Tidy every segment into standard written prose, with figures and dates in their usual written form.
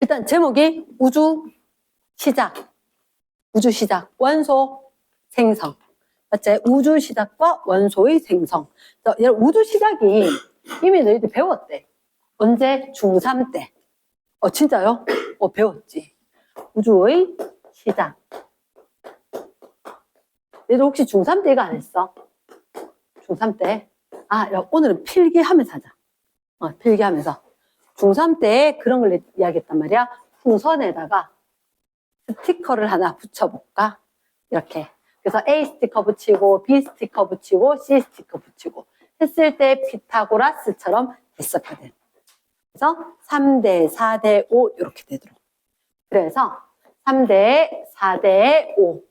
일단 제목이 우주 시작, 원소 생성. 맞지? 우주 시작과 원소의 생성. 우주 시작이 이미 너희들 배웠대. 언제? 중3 때. 진짜요? 배웠지. 우주의 시작. 너희들 혹시 중3 때 이거 안 했어? 중3 때? 오늘은 필기하면서 하자. 필기하면서. 중3 때 그런 걸 이야기했단 말이야. 풍선에다가 스티커를 하나 붙여볼까? 이렇게. 그래서 A 스티커 붙이고, B 스티커 붙이고, C 스티커 붙이고. 했을 때 피타고라스처럼 됐었거든. 그래서 3대 4대 5 이렇게 되도록. 그래서 3대 4대 5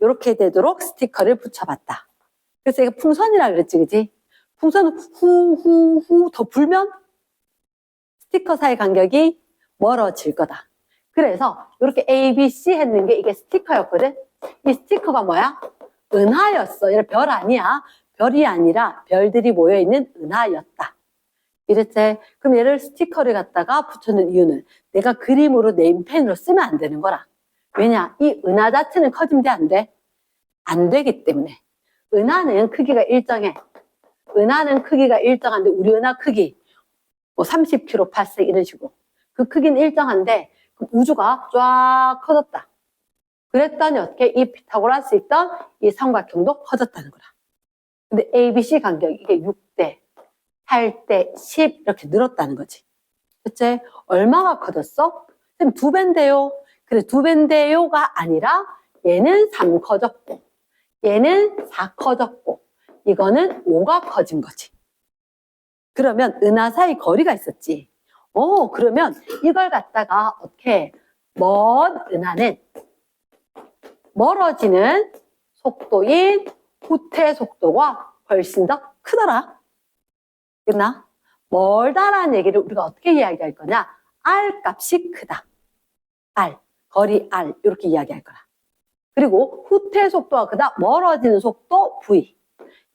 이렇게 되도록 스티커를 붙여봤다. 그래서 이거 풍선이라 그랬지, 그지? 풍선은 후후후 더 불면 스티커 사이 간격이 멀어질 거다. 그래서 이렇게 A, B, C 했는 게 이게 스티커였거든. 이 스티커가 뭐야? 은하였어. 얘 별 아니야. 별이 아니라 별들이 모여있는 은하였다. 이랬지? 그럼 얘를 스티커를 갖다가 붙여놓은 이유는 내가 그림으로 네임펜으로 쓰면 안 되는 거라. 왜냐? 이 은하 자체는 커지면 돼, 안 돼? 안 되기 때문에. 은하는 크기가 일정해. 은하는 크기가 일정한데 우리 은하 크기 뭐 30km/s 이런 식으로. 그 크기는 일정한데 우주가 쫙 커졌다. 그랬더니 어떻게 이 피타고라스 있던 이 삼각형도 커졌다는 거라. 근데 ABC 간격이 이게 6대, 8대, 10 이렇게 늘었다는 거지. 그치? 얼마가 커졌어? 선생님 2배인데요. 그래 2배인데요가 아니라 얘는 3 커졌고 얘는 4 커졌고 이거는 5가 커진 거지. 그러면 은하 사이 거리가 있었지. 그러면 이걸 갖다가 어떻게 먼 은하는 멀어지는 속도인 후퇴 속도가 훨씬 더 크더라. 됐나? 멀다라는 얘기를 우리가 어떻게 이야기할 거냐? R 값이 크다. R, 거리 R 이렇게 이야기할 거라. 그리고 후퇴 속도가 크다. 멀어지는 속도 V.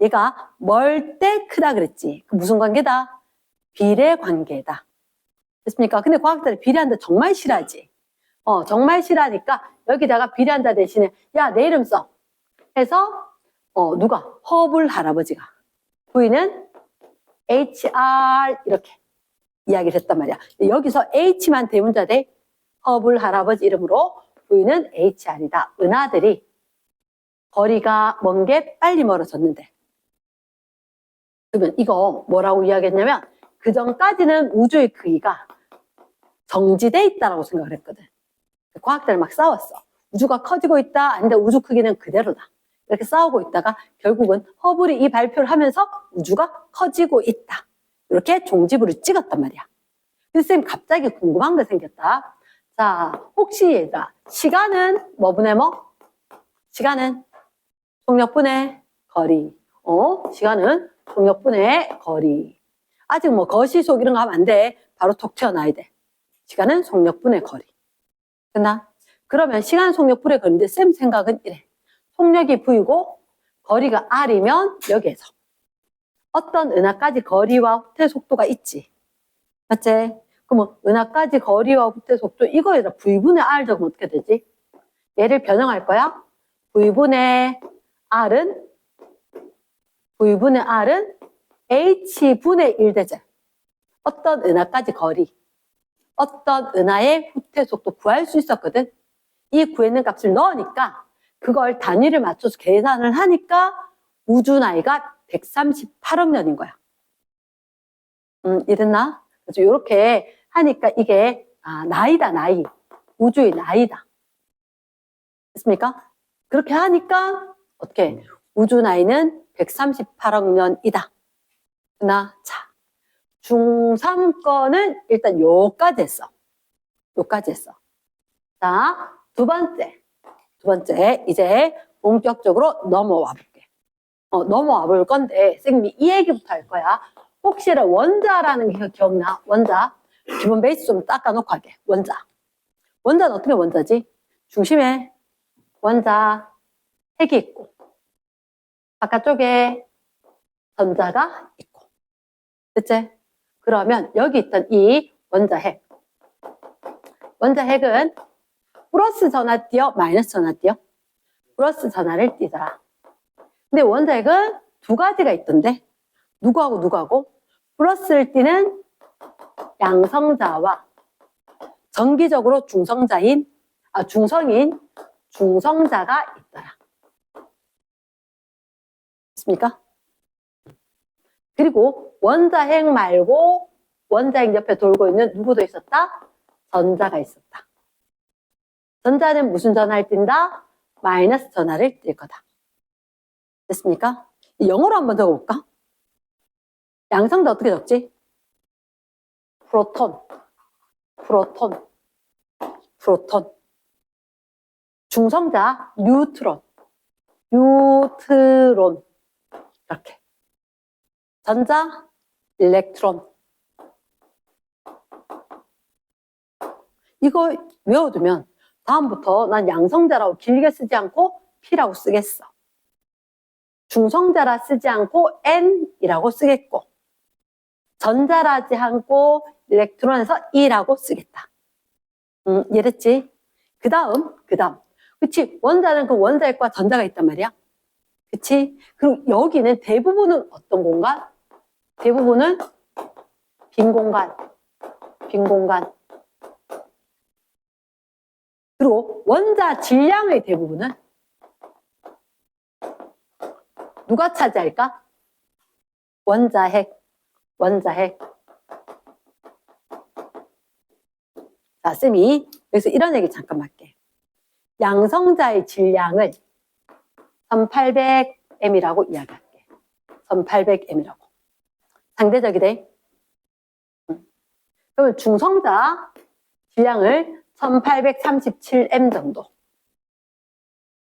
얘가 멀 때 크다 그랬지. 그 무슨 관계다? 비례 관계다. 됐습니까? 근데 과학자들이 비례한다 정말 싫어하지. 정말 싫어하니까 여기다가 비례한다 대신에 야, 내 이름 써. 해서 누가? 허블 할아버지가. V는 HR 이렇게 이야기를 했단 말이야. 여기서 H만 대문자 돼. 허블 할아버지 이름으로 V는 HR이다. 은하들이 거리가 먼 게 빨리 멀어졌는데. 그러면 이거 뭐라고 이야기했냐면 그 전까지는 우주의 크기가 정지돼 있다라고 생각을 했거든. 과학자들 막 싸웠어. 우주가 커지고 있다. 아닌데 우주 크기는 그대로다. 이렇게 싸우고 있다가 결국은 허블이 이 발표를 하면서 우주가 커지고 있다. 이렇게 종지부를 찍었단 말이야. 근데 쌤 갑자기 궁금한 거 생겼다. 자, 혹시 얘들아 시간은 뭐분의 뭐? 시간은 속력분의 거리. 시간은 속력분의 거리. 아직 뭐 거시속 이런 거 하면 안 돼. 바로 톡 튀어나와야 돼. 시간은 속력분의 거리. 됐나? 그러면 시간 속력분의 거리인데 쌤 생각은 이래. 속력이 V고 거리가 R이면 여기에서 어떤 은하까지 거리와 후퇴 속도가 있지. 맞지? 그러면 은하까지 거리와 후퇴 속도 이거에다 V분의 R 적으면 어떻게 되지? 얘를 변형할 거야. V분의 R은 H분의 1 되지. 어떤 은하까지 거리, 어떤 은하의 후퇴 속도 구할 수 있었거든. 이 구했는 값을 넣으니까 그걸 단위를 맞춰서 계산을 하니까 우주 나이가 138억 년인 거야. 이랬나? 그래서 이렇게 하니까 이게 나이다, 나이. 우주의 나이다. 됐습니까? 그렇게 하니까 어떻게? 우주 나이는 138억 년이다. 자, 중3 거는 일단 요까지 했어. 자, 두 번째 이제 본격적으로 넘어와 볼게. 넘어와 볼 건데 선생님이 이 얘기부터 할 거야. 혹시나 원자라는 게 기억나? 원자. 기본 베이스 좀 닦아놓고 할게. 원자는 어떻게 원자지? 중심에 원자 핵이 있고 바깥쪽에 전자가 있고. 됐지? 그러면 여기 있던 이 원자 핵 원자핵은 플러스 전화 띄어, 마이너스 전화 띄어? 플러스 전화를 띄더라. 근데 원자핵은 두 가지가 있던데, 누구하고 누구하고? 플러스를 띄는 양성자와 정기적으로 중성자인, 중성자가 있더라. 됐습니까? 그리고 원자핵 말고 원자핵 옆에 돌고 있는 누구도 있었다? 전자가 있었다. 전자는 무슨 전화를 띈다? 마이너스 전화를 띌 거다. 됐습니까? 영어로 한번 적어볼까? 양성자 어떻게 적지? 프로톤. 중성자 뉴트론. 이렇게. 전자 일렉트론. 이거 외워두면 다음부터 난 양성자라고 길게 쓰지 않고 P라고 쓰겠어. 중성자라 쓰지 않고 N이라고 쓰겠고, 전자라지 않고 일렉트론에서 E라고 쓰겠다. 이해됐지? 그 다음. 그치? 원자는 그 원자핵과 전자가 있단 말이야. 그치? 그리고 여기는 대부분은 어떤 공간? 대부분은 빈 공간. 그리고 원자 질량의 대부분은 누가 차지할까? 원자핵. 자, 쌤이 여기서 이런 얘기 잠깐만 할게. 양성자의 질량을 1800m이라고 이야기할게. 1800m이라고. 상대적이래. 그러면 중성자 질량을 1837m 정도.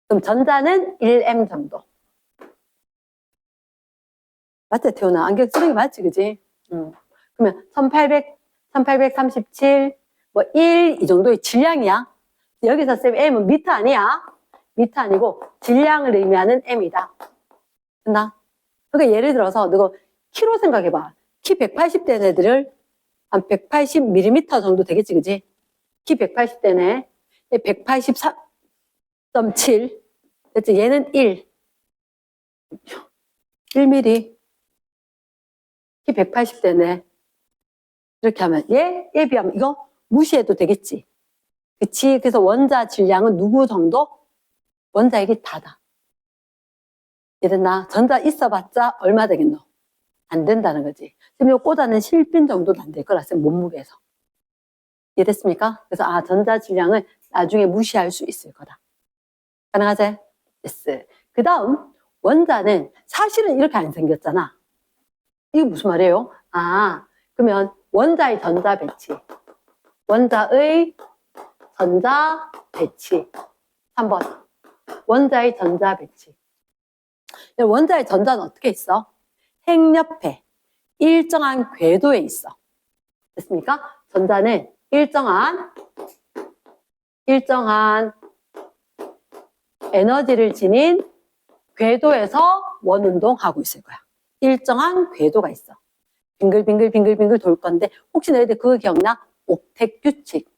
그럼 전자는 1m 정도. 맞지, 태훈아? 안경 쓰는 게 맞지, 그지? 그러면 1837, 1, 이 정도의 질량이야. 여기서 쌤 M은 미터 아니야. 미터 아니고 질량을 의미하는 M이다. 됐나? 그러니까 예를 들어서 너가 키로 생각해봐. 키 180대 애들을 한 180mm 정도 되겠지, 그지? 키 180대네. 183.7. 됐지? 얘는 1mm. 키 180대네. 이렇게 하면 얘에 비하면 이거 무시해도 되겠지. 그치? 그래서 원자 질량은 누구 정도? 원자핵이 다다. 이해됐나? 전자 있어봤자 얼마 되겠노? 안 된다는 거지. 지금 이 꽂아낸 실빈 정도도 안 될 거라 쌤 몸무게에서. 이해됐습니까? 그래서 전자 질량을 나중에 무시할 수 있을 거다. 가능하지? yes. 그 다음 원자는 사실은 이렇게 안 생겼잖아. 이게 무슨 말이에요? 그러면 원자의 전자 배치. 원자의 전자 배치. 3번. 원자의 전자 배치. 원자의 전자는 어떻게 있어? 핵 옆에 일정한 궤도에 있어. 됐습니까? 전자는 일정한 에너지를 지닌 궤도에서 원운동하고 있을 거야. 일정한 궤도가 있어. 빙글빙글 돌 건데 혹시 너희들 그거 기억나? 옥텟 규칙.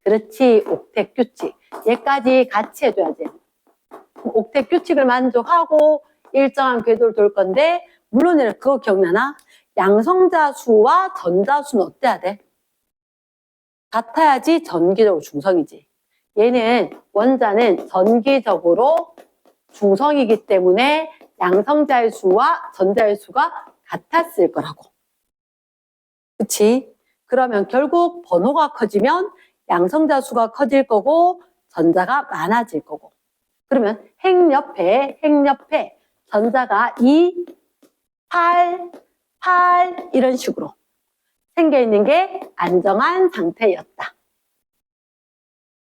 그렇지, 옥텟 규칙. 얘까지 같이 해줘야지. 옥텟 규칙을 만족하고 일정한 궤도를 돌 건데 물론 그거 기억나나? 양성자 수와 전자 수는 어때야 돼? 같아야지 전기적으로 중성이지. 얘는 원자는 전기적으로 중성이기 때문에 양성자의 수와 전자의 수가 같았을 거라고. 그치? 그러면 결국 번호가 커지면 양성자 수가 커질 거고 전자가 많아질 거고. 그러면 핵 옆에 전자가 2, 8 이런 식으로 생겨 있는 게 안정한 상태였다.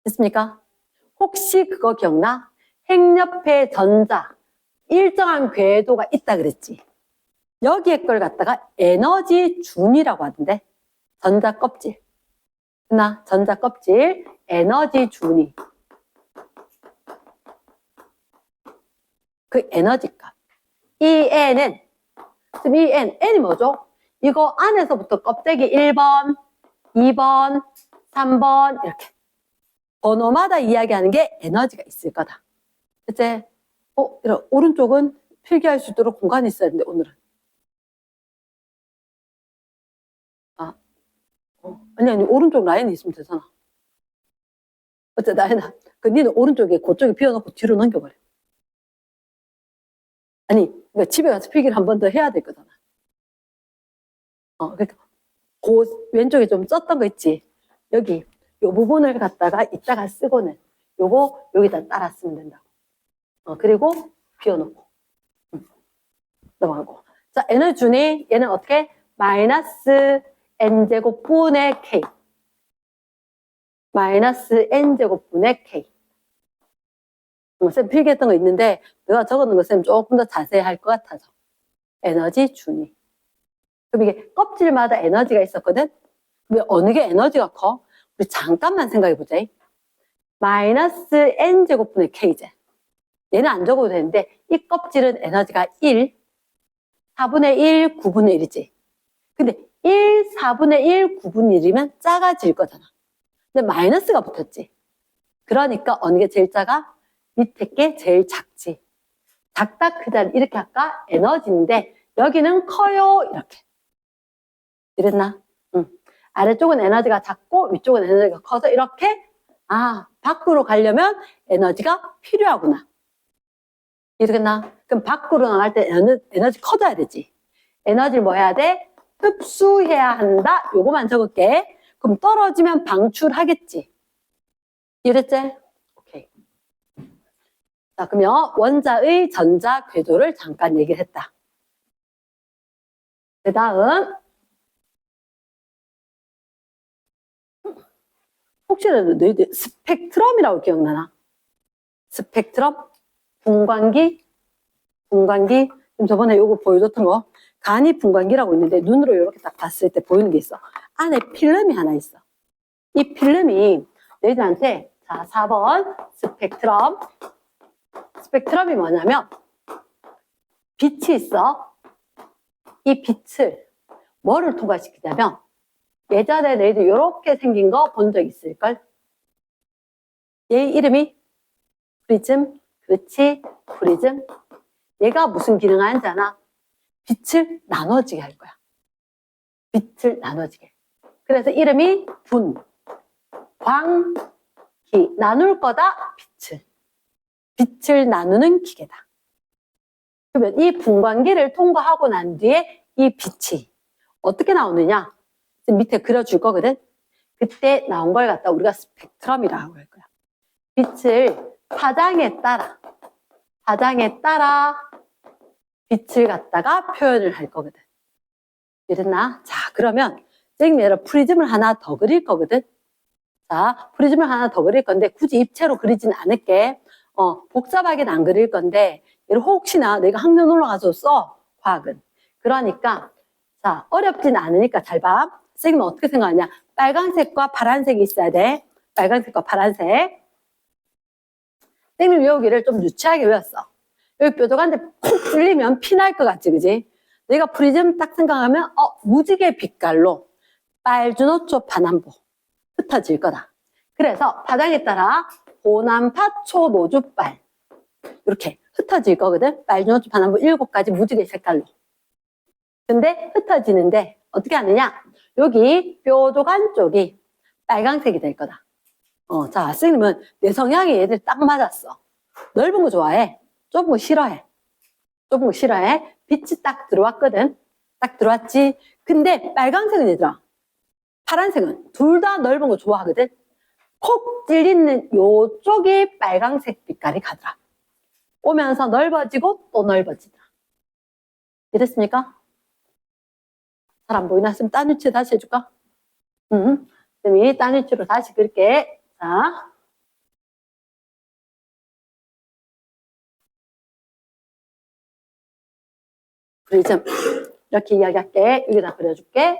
됐습니까? 혹시 그거 기억나? 핵 옆에 전자 일정한 궤도가 있다 그랬지. 여기에 걸 갖다가 에너지 준이라고 하던데. 전자 껍질. 전자 껍질 에너지 준이. 그 에너지 값. 이 N은 지금 이 N이 뭐죠? 이거 안에서부터 껍데기 1번, 2번, 3번 이렇게 번호마다 이야기하는 게 에너지가 있을 거다. 이제 이런 오른쪽은 필기할 수 있도록 공간이 있어야 되는데 오늘은 아니 오른쪽 라인이 있으면 되잖아. 어째 나연아 니는 오른쪽에 그쪽에 비워놓고 뒤로 넘겨버려. 아니 그러니까 집에 가서 필기를 한 번 더 해야 될 거잖아. 그러니까 그 왼쪽에 좀 썼던 거 있지. 여기 요 부분을 갖다가 이따가 쓰고는 요거 여기다 따라 쓰면 된다고. 그리고 비워놓고 넘어가고. 자, 에너지 주니 얘는 어떻게? 마이너스 n제곱분의 k. 마이너스 n제곱분의 k. 쌤 필기했던 거 있는데 내가 적어놓은 거 쌤 조금 더 자세히 할 것 같아서. 에너지 주니. 그럼 이게 껍질마다 에너지가 있었거든? 왜 어느 게 에너지가 커? 우리 잠깐만 생각해보자. 마이너스 n제곱분의 k제. 얘는 안 적어도 되는데 이 껍질은 에너지가 1, 4분의 1, 9분의 1이지. 근데 1, 4분의 1, 9분의 1이면 작아질 거잖아. 근데 마이너스가 붙었지. 그러니까 어느 게 제일 작아? 밑에 게 제일 작지. 작다 크다 이렇게 할까? 에너지인데 여기는 커요 이렇게. 이랬나? 응. 아래쪽은 에너지가 작고 위쪽은 에너지가 커서 이렇게 밖으로 가려면 에너지가 필요하구나. 이러겠나? 그럼 밖으로 나갈 때 에너지 커져야 되지. 에너지를 뭐 해야 돼? 흡수해야 한다. 요거만 적을게. 그럼 떨어지면 방출하겠지. 이랬지? 오케이. 자, 그러면 원자의 전자 궤도를 잠깐 얘기를 했다. 그 다음 혹시라도 너희들 스펙트럼이라고 기억나나? 스펙트럼? 분광기? 지금 저번에 요거 보여줬던 거 간이 분광기라고 있는데 눈으로 이렇게 딱 봤을 때 보이는 게 있어. 안에 필름이 하나 있어. 이 필름이 너희들한테 자 4번 스펙트럼이 뭐냐면 빛이 있어. 이 빛을 뭐를 통과시키냐면 예전에 너희들 이렇게 생긴 거 본 적 있을걸? 얘 이름이 프리즘. 그렇지, 프리즘. 얘가 무슨 기능을 하는지 아나? 빛을 나눠지게 할 거야. 빛을 나눠지게. 그래서 이름이 분광기. 나눌 거다, 빛을 나누는 기계다. 그러면 이 분광기를 통과하고 난 뒤에 이 빛이 어떻게 나오느냐? 밑에 그려줄 거거든? 그때 나온 걸 갖다 우리가 스펙트럼이라고 할 거야. 빛을 파장에 따라 빛을 갖다가 표현을 할 거거든. 이랬나? 자, 그러면 선생님이 여러분 프리즘을 하나 더 그릴 거거든. 자, 프리즘을 하나 더 그릴 건데 굳이 입체로 그리진 않을게. 복잡하게는 안 그릴 건데 혹시나 내가 학년 올라가서 써, 과학은. 그러니까 자, 어렵진 않으니까 잘 봐. 선생님은 어떻게 생각하냐? 빨간색과 파란색이 있어야 돼. 빨간색과 파란색. 선생님 외우기를 좀 유치하게 외웠어. 여기 뾰족한데 콕 찔리면 피 날 것 같지, 그지? 내가 프리즘 딱 생각하면 무지개 빛깔로 빨주노초 파남보 흩어질 거다. 그래서 파장에 따라 고난파초 노주빨 이렇게 흩어질 거거든. 빨주노초 파남보 7가지 무지개 색깔로. 근데 흩어지는데 어떻게 하느냐? 여기 뾰족한 쪽이 빨강색이 될 거다. 자, 선생님은 내 성향이 얘들 딱 맞았어. 넓은 거 좋아해. 좁은 거 싫어해. 빛이 딱 들어왔거든. 딱 들어왔지. 근데 빨강색은 얘들아, 파란색은 둘 다 넓은 거 좋아하거든. 콕 찔리는 요쪽이 빨강색 빛깔이 가더라. 오면서 넓어지고 또 넓어지더라. 이랬습니까? 잘 안 보이나? 쌤 딴 위치 다시 해줄까? 쌤이 딴 위치로 다시 그릴게. 자. 프리즘. 이렇게 이야기할게. 여기다 그려줄게.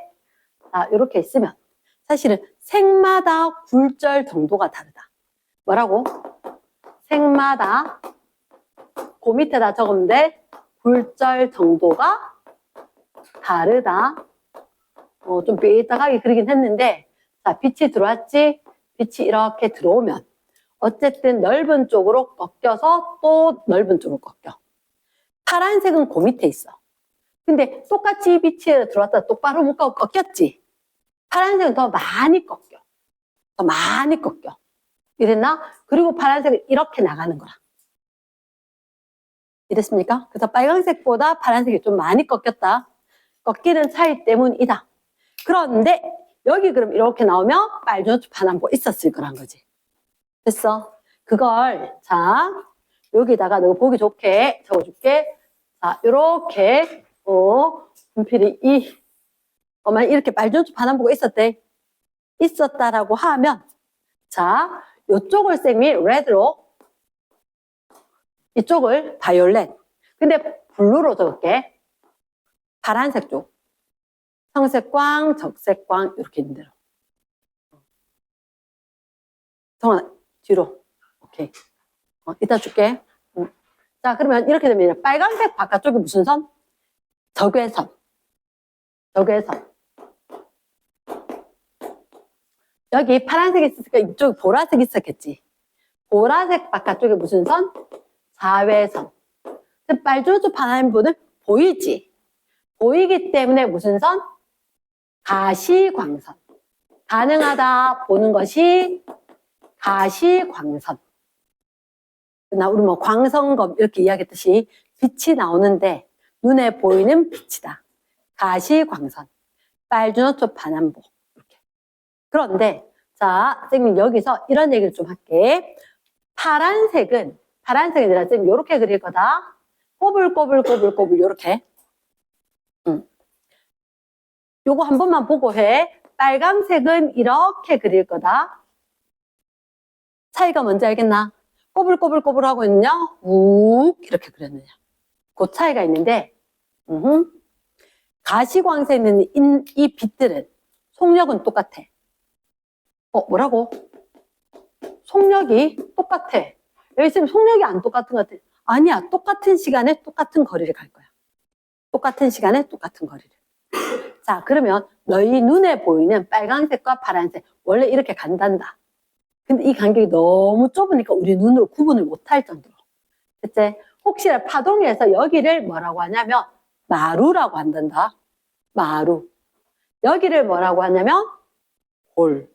자, 이렇게 있으면 사실은 색마다 굴절 정도가 다르다. 뭐라고? 색마다 그 밑에다 적으면 돼. 굴절 정도가 다르다. 좀 삐딱하게 그리긴 했는데 자, 빛이 들어왔지? 빛이 이렇게 들어오면 어쨌든 넓은 쪽으로 꺾여서 또 넓은 쪽으로 꺾여. 파란색은 그 밑에 있어. 근데 똑같이 빛이 들어왔다 똑바로 못 가고 꺾였지. 파란색은 더 많이 꺾여. 더 많이 꺾여. 이랬나? 그리고 파란색은 이렇게 나가는 거라. 이랬습니까? 그래서 빨간색보다 파란색이 좀 많이 꺾였다. 꺾이는 차이 때문이다. 그런데 여기 그럼 이렇게 나오면 빨주노초 파남보 있었을 거란 거지. 됐어? 그걸 자 여기다가 너 보기 좋게 적어줄게. 자 요렇게 분필이 이렇게 빨주노초 파남보가 있었다라고 하면 자 요쪽을 쌤이 레드로 이쪽을 바이올렛 근데 블루로 적을게. 파란색 쪽 청색광, 적색광 이렇게 있는 대로. 성아 뒤로. 오케이. 이따 줄게. 자 그러면 이렇게 되면 빨간색 바깥쪽이 무슨 선? 적외선. 적외선. 여기 파란색이 있으니까 이쪽에 보라색이 있었겠지. 보라색 바깥쪽에 무슨 선? 자외선. 빨주노초 파남보는 보이지? 보이기 때문에 무슨 선? 가시광선. 가능하다 보는 것이 가시광선. 우리 뭐 광선검 이렇게 이야기했듯이 빛이 나오는데 눈에 보이는 빛이다. 가시광선. 빨주노초 파남보. 이렇게. 그런데 자, 선생님 여기서 이런 얘기를 좀 할게. 파란색이 아니라 선생님 이렇게 그릴 거다. 꼬불꼬불 이렇게. 요거 한 번만 보고 해. 빨강색은 이렇게 그릴 거다. 차이가 뭔지 알겠나? 꼬불꼬불 하고 있느냐? 욱 이렇게 그렸느냐? 그 차이가 있는데 가시광선에 있는 이 빛들은 속력은 똑같아. 뭐라고? 속력이 똑같아. 여기 있으면 속력이 안 똑같은 것 같아. 아니야. 똑같은 시간에 똑같은 거리를 갈 거야. 똑같은 시간에 똑같은 거리를. 자, 그러면 너희 눈에 보이는 빨간색과 파란색 원래 이렇게 간단다. 근데 이 간격이 너무 좁으니까 우리 눈으로 구분을 못할 정도로. 됐지? 혹시나 파동에서 여기를 뭐라고 하냐면 마루라고 한단다. 마루. 여기를 뭐라고 하냐면 홀.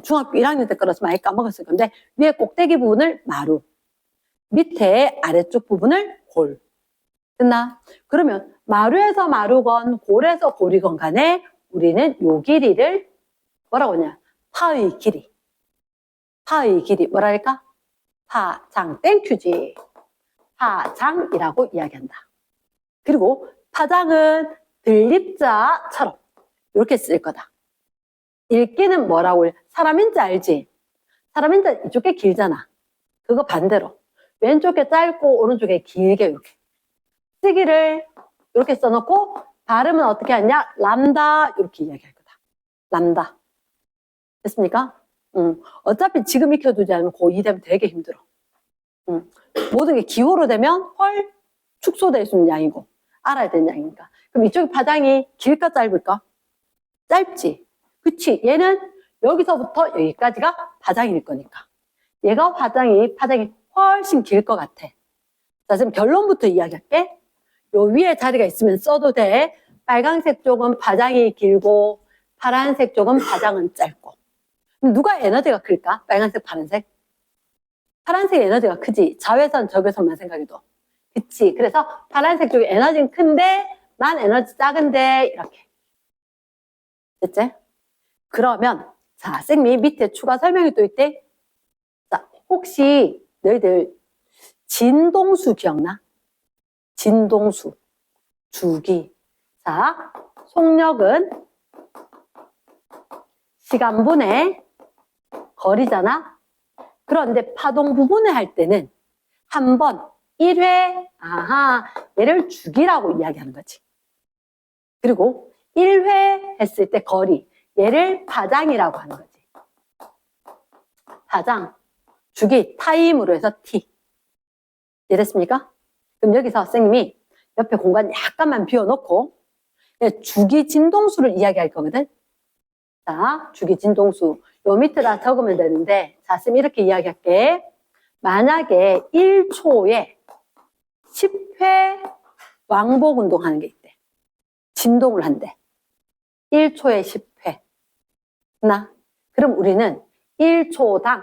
중학교 1학년 때 끌어서 많이 까먹었을 건데 위에 꼭대기 부분을 마루. 밑에 아래쪽 부분을 홀. 됐나? 그러면 마루에서 마루건 골에서 골이건 간에 우리는 요 길이를 뭐라고 하냐? 파의 길이. 파의 길이 뭐랄까? 파장 땡큐지. 파장이라고 이야기한다. 그리고 파장은 들립자처럼 이렇게 쓸 거다. 읽기는 뭐라고 해? 사람인자 알지? 사람인자 이쪽에 길잖아. 그거 반대로 왼쪽에 짧고 오른쪽에 길게 이렇게 쓰기를 이렇게 써놓고 발음은 어떻게 하냐? 람다 이렇게 이야기할 거다. 람다. 됐습니까? 어차피 지금 익혀두지 않으면 고2 되면 되게 힘들어. 모든 게 기호로 되면 헐 축소될 수 있는 양이고 알아야 되는 양이니까. 그럼 이쪽 파장이 길까 짧을까? 짧지. 그치? 얘는 여기서부터 여기까지가 파장일 거니까. 얘가 파장이 훨씬 길 것 같아. 자, 지금 결론부터 이야기할게. 요 위에 자리가 있으면 써도 돼. 빨간색 쪽은 파장이 길고 파란색 쪽은 파장은 짧고. 누가 에너지가 클까? 빨간색, 파란색? 파란색 에너지가 크지. 자외선, 적외선만 생각해도. 그치? 그래서 파란색 쪽에 에너지는 큰데 난 에너지 작은데 이렇게. 됐지? 그러면 자, 쌤이 밑에 추가 설명이 또 있대. 자, 혹시 너희들 진동수 기억나? 진동수, 주기. 자, 속력은 시간분의 거리잖아. 그런데 파동 부분을 할 때는 한 번 1회, 얘를 주기라고 이야기하는 거지. 그리고 1회 했을 때 거리, 얘를 파장이라고 하는 거지. 파장, 주기, 타임으로 해서 t. 이해됐습니까? 그럼 여기서 선생님이 옆에 공간 약간만 비워놓고 주기 진동수를 이야기할 거거든. 자, 주기 진동수. 요 밑에다 적으면 되는데, 자, 쌤 이렇게 이야기할게. 만약에 1초에 10회 왕복 운동하는 게 있대. 진동을 한대. 1초에 10회. 나? 그럼 우리는 1초당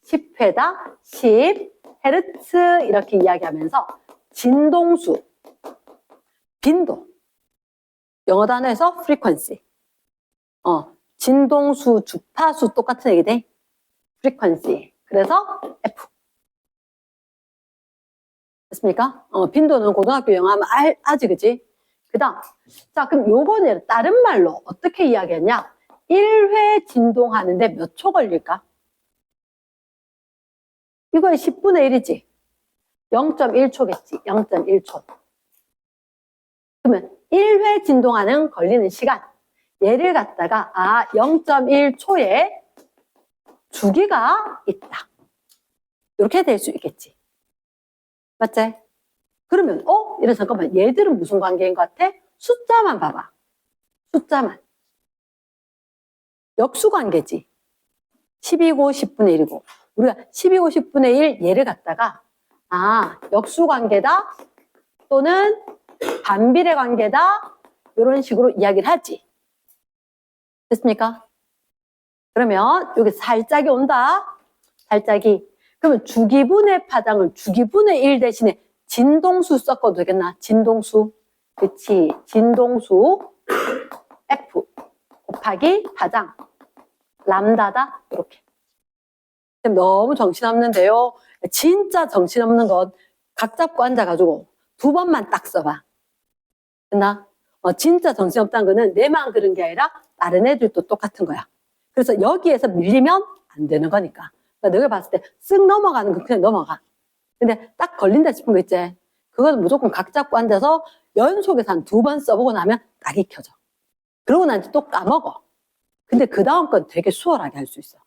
10회당 10Hz 이렇게 이야기하면서 진동수, 빈도, 영어 단어에서 frequency. 진동수, 주파수 똑같은 얘기네. frequency. 그래서 F. 됐습니까? 빈도는 고등학교 영어 하면 알지, 그지? 그 다음. 자, 그럼 요거는 다른 말로 어떻게 이야기했냐? 1회 진동하는데 몇 초 걸릴까? 이거의 10분의 1이지. 0.1초겠지. 0.1초. 그러면 1회 진동하는 걸리는 시간. 얘를 갖다가 0.1초에 주기가 있다. 이렇게 될 수 있겠지. 맞지? 그러면 이래 잠깐만 얘들은 무슨 관계인 것 같아? 숫자만 봐봐. 숫자만. 역수관계지. 10이고 10분의 1이고 우리가 10이고 10분의 1 얘를 갖다가 역수관계다 또는 반비례 관계다 이런 식으로 이야기를 하지. 됐습니까? 그러면 여기 살짝이 온다. 살짝이. 그러면 주기분의 파장을 주기분의 1 대신에 진동수 섞어도 되겠나? 진동수. 그치. 진동수 F 곱하기 파장 람다다. 이렇게. 너무 정신없는데요. 진짜 정신없는 건 각 잡고 앉아가지고 2번만 딱 써봐. 됐나? 진짜 정신없다는 거는 내만 그런 게 아니라 다른 애들도 똑같은 거야. 그래서 여기에서 밀리면 안 되는 거니까. 그러니까 너가 봤을 때 쓱 넘어가는 건 그냥 넘어가. 근데 딱 걸린다 싶은 거 있지? 그거는 무조건 각 잡고 앉아서 연속해서 한 2번 써보고 나면 딱 익혀져. 그러고 나서 또 까먹어. 근데 그 다음 건 되게 수월하게 할 수 있어.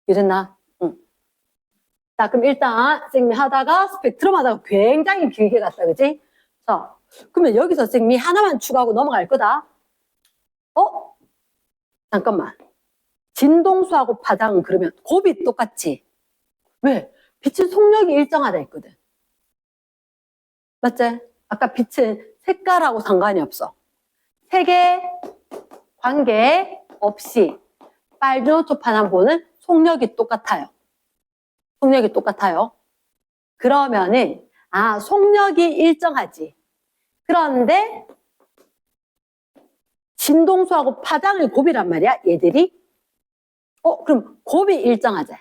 이랬나? 응. 자, 그럼 일단 쌤이 하다가 스펙트럼 하다가 굉장히 길게 갔다, 그지? 자, 그러면 여기서 쌤이 하나만 추가하고 넘어갈 거다. 잠깐만. 진동수하고 파장은 그러면 곱이 똑같지? 왜? 빛은 속력이 일정하다 했거든. 맞지? 아까 빛은 색깔하고 상관이 없어. 색의 관계 없이 빨주노초파남보는 속력이 똑같아요. 속력이 똑같아요. 그러면은 속력이 일정하지. 그런데 진동수하고 파장의 곱이란 말이야, 얘들이. 그럼 곱이 일정하지.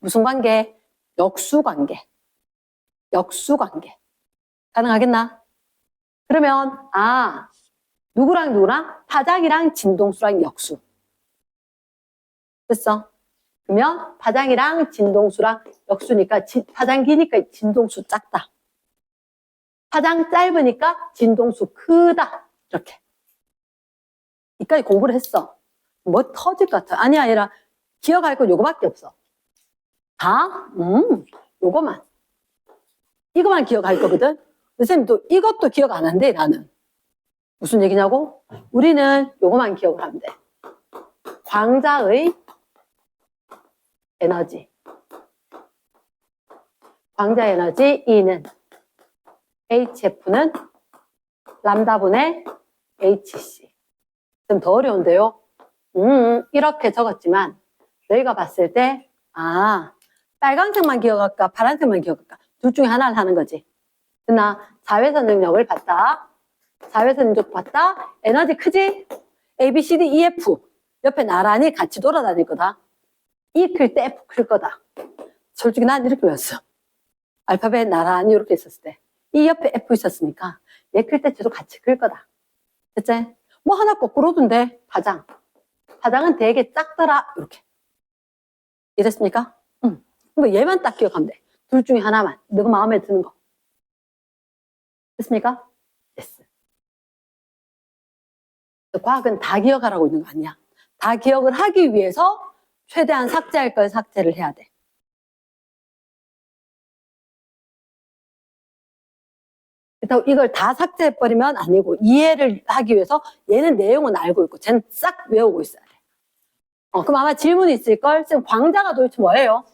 무슨 관계? 역수관계. 역수관계. 가능하겠나? 그러면 누구랑 누구랑? 파장이랑 진동수랑 역수. 됐어? 그러면 파장이랑 진동수랑 역수니까 파장 기니까 진동수 작다. 파장 짧으니까 진동수 크다. 이렇게. 이까지 공부를 했어. 뭐 터질 것 같아. 아니라 기억할 건 요거밖에 없어. 요거만. 이거만 기억할 거거든. 선생님 또 이것도 기억 안 한대, 나는. 무슨 얘기냐고? 우리는 요거만 기억을 하면 돼. 광자의 에너지. 광자 에너지 E는 HF는 람다분의 HC. 좀 더 어려운데요. 이렇게 적었지만 너희가 봤을 때 빨간색만 기억할까 파란색만 기억할까 둘 중에 하나를 하는 거지. 그러나 자외선 능력을 봤다. 자외선 능력 봤다. 에너지 크지? A, B, C, D, E, F 옆에 나란히 같이 돌아다닐 거다. E 클 때 F 클 거다. 솔직히 난 이렇게 배웠어. 알파벳 나란히 이렇게 있었을 때 E 옆에 F 있었으니까 얘 클 때 쟤도 같이 클 거다. 됐지? 뭐 하나 거꾸로 둔데 파장. 파장은 되게 작더라. 이렇게. 이랬습니까? 그러니까 얘만 딱 기억하면 돼. 둘 중에 하나만. 너가 마음에 드는 거. 됐습니까? 됐어. 과학은 다 기억하라고 있는 거 아니야. 다 기억을 하기 위해서 최대한 삭제할 걸 삭제를 해야 돼. 그렇다고 이걸 다 삭제해버리면 아니고 이해를 하기 위해서 얘는 내용은 알고 있고 쟤는 싹 외우고 있어야 돼. 그럼 아마 질문이 있을걸? 지금 광자가 도대체 뭐예요?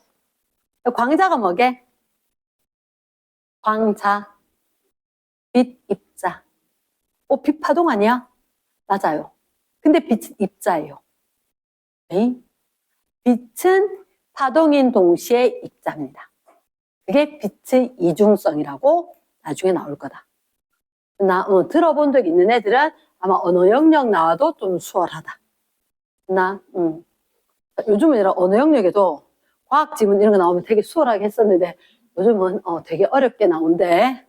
광자가 뭐게? 광자, 빛, 입자. 빛 파동 아니야? 맞아요. 근데 빛은 입자예요. 네? 빛은 파동인 동시에 입자입니다. 그게 빛의 이중성이라고 나중에 나올 거다. 들어본 적 있는 애들은 아마 언어 영역 나와도 좀 수월하다. 요즘은 언어 영역에도 과학 지문 이런 거 나오면 되게 수월하게 했었는데 요즘은 되게 어렵게 나온대.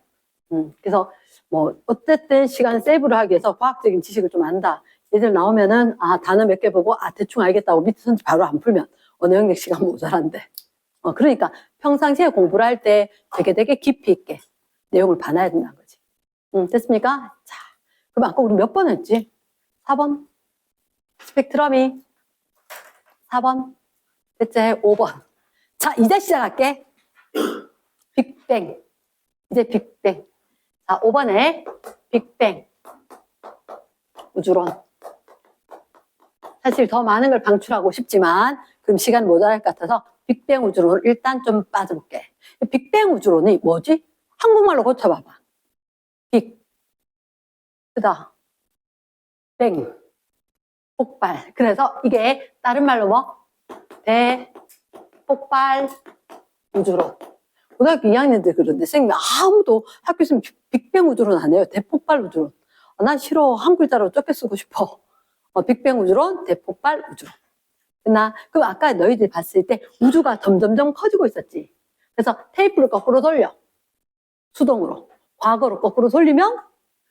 그래서 뭐 어쨌든 시간 세이브를 하기 위해서 과학적인 지식을 좀 안다. 얘들 나오면은 단어 몇 개 보고 대충 알겠다고 밑에 선지 바로 안 풀면 언어 영역 시간 모자란데. 그러니까 평상시에 공부를 할 때 되게 깊이 있게 내용을 봐놔야 된다는 거지. 됐습니까? 자, 그럼 아까 우리 몇 번 했지? 4번. 스펙트럼이 4번. 대체 5번. 자, 이제 시작할게. 빅뱅. 이제 빅뱅. 자, 5번에 빅뱅. 우주론. 사실 더 많은 걸 방출하고 싶지만 그럼 시간 모자랄 것 같아서 빅뱅 우주론 일단 좀 빠져볼게. 빅뱅 우주론이 뭐지? 한국말로 고쳐봐봐. 빅. 그다. 뱅. 폭발. 그래서 이게 다른 말로 뭐? 대폭발 우주론. 고등학교 2학년 때 그런데 선생님이 아무도 학교에서 빅뱅 우주론 안 해요. 대폭발 우주론. 난 싫어. 한 글자로 좁게 쓰고 싶어. 빅뱅 우주론, 대폭발 우주론. 그럼 아까 너희들이 봤을 때 우주가 점점점 커지고 있었지. 그래서 테이프를 거꾸로 돌려. 수동으로. 과거로 거꾸로 돌리면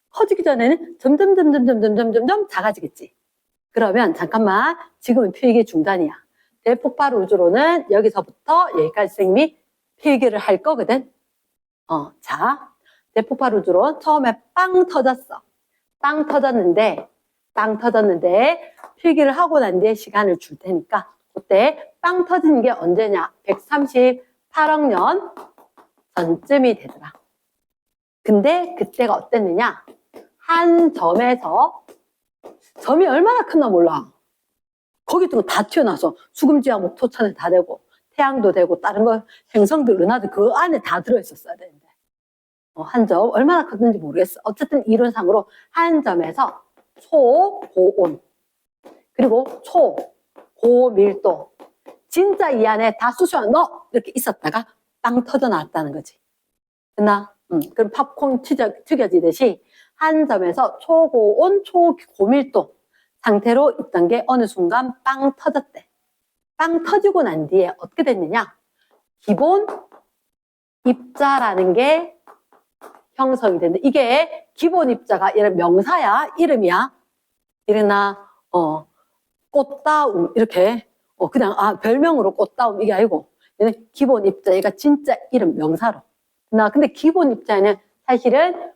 커지기 전에는 점점 작아지겠지. 그러면 잠깐만 지금은 필기 중단이야. 대폭발 우주론은 여기서부터 여기까지 선생님이 필기를 할 거거든. 자, 대폭발 우주론 처음에 빵 터졌어. 빵 터졌는데 필기를 하고 난 뒤에 시간을 줄 테니까 그때 빵 터진 게 언제냐? 138억 년 전쯤이 되더라. 근데 그때가 어땠느냐? 한 점에서 점이 얼마나 큰나 몰라. 거기 다 튀어나와서 수금지와 목토천을 다 되고 태양도 되고 다른 거 행성들 은하들 그 안에 다 들어있었어야 되는데 한 점 얼마나 컸는지 모르겠어. 어쨌든 이론상으로 한 점에서 초고온 그리고 초고밀도 진짜 이 안에 다 쑤셔 넣어 이렇게 있었다가 빵 터져 나왔다는 거지. 됐나? 그럼 팝콘 튀겨지듯이 한 점에서 초고온 초고밀도 상태로 있던 게 어느 순간 빵 터졌대. 빵 터지고 난 뒤에 어떻게 됐느냐? 기본 입자라는 게 형성이 되는데 이게 기본 입자가 이런 명사야? 이름이야? 이래나 꽃다움 이렇게 그냥 별명으로 꽃다움 이게 아니고 얘는 기본 입자 얘가 진짜 이름 명사로. 근데 기본 입자에는 사실은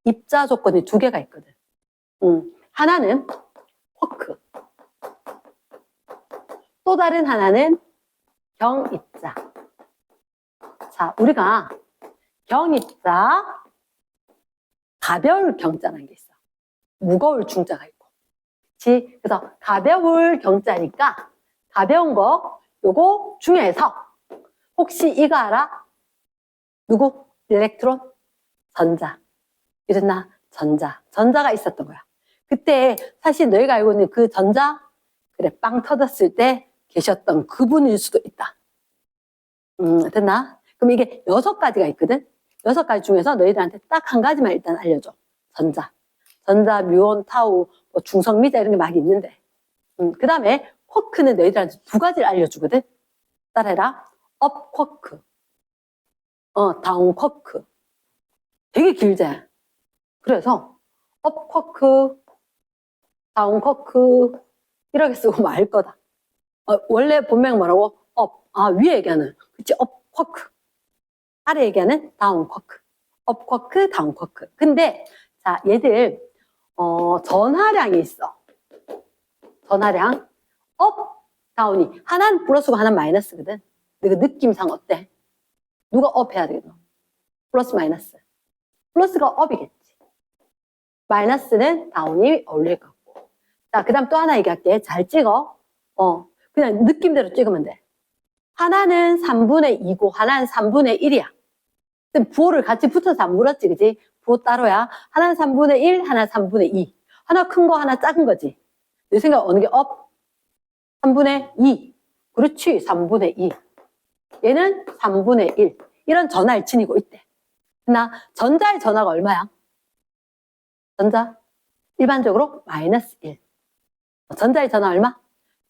입자 조건이 두 개가 있거든. 하나는 쿼크. 또 다른 하나는 경입자. 자, 우리가 경입자, 가벼울 경자라는 게 있어. 무거울 중자가 있고. 그치? 그래서 가벼울 경자니까 가벼운 거 요거 중에서 혹시 이거 알아? 누구? 일렉트론? 전자. 이랬나? 전자가 있었던 거야. 그때 사실 너희가 알고 있는 그 전자 그래 빵 터졌을 때 계셨던 그분일 수도 있다. 됐나? 그럼 이게 6가지가 있거든. 6가지 중에서 너희들한테 딱 한 가지만 일단 알려줘. 전자, 뮤온, 타우, 뭐 중성, 미자 이런 게 많이 있는데. 그 다음에 쿼크는 너희들한테 2가지를 알려주거든. 따라해라. 업 쿼크, 다운 쿼크. 되게 길지. 그래서 업 쿼크, 다운 쿼크 이렇게 쓰고 말 거다. 원래 본명 뭐라고? 업. 위에 얘기하는 그치? 업 쿼크. 아래 얘기하는 다운 쿼크. 업 쿼크, 다운 쿼크. 근데 자 얘들 전하량이 있어. 전하량. 업, 다운이 하나는 플러스고 하나는 마이너스거든. 근데 그 느낌상 어때? 누가 업 해야 되겠노? 플러스 마이너스. 플러스가 업이겠지. 마이너스는 다운이 어울릴 것 같고 자, 그 다음 또 하나 얘기할게. 잘 찍어. 그냥 느낌대로 찍으면 돼. 하나는 3분의 2고 하나는 3분의 1이야. 부호를 같이 붙여서 안 물었지, 그지? 부호 따로야. 하나는 3분의 1, 하나는 3분의 2. 하나 큰 거, 하나 작은 거지. 내 생각 어느 게 업? 3분의 2. 그렇지, 3분의 2. 얘는 3분의 1. 이런 전화를 지니고 있대. 나 전자의 전화가 얼마야? 전자? 일반적으로 마이너스 1. 전자의 전화 얼마?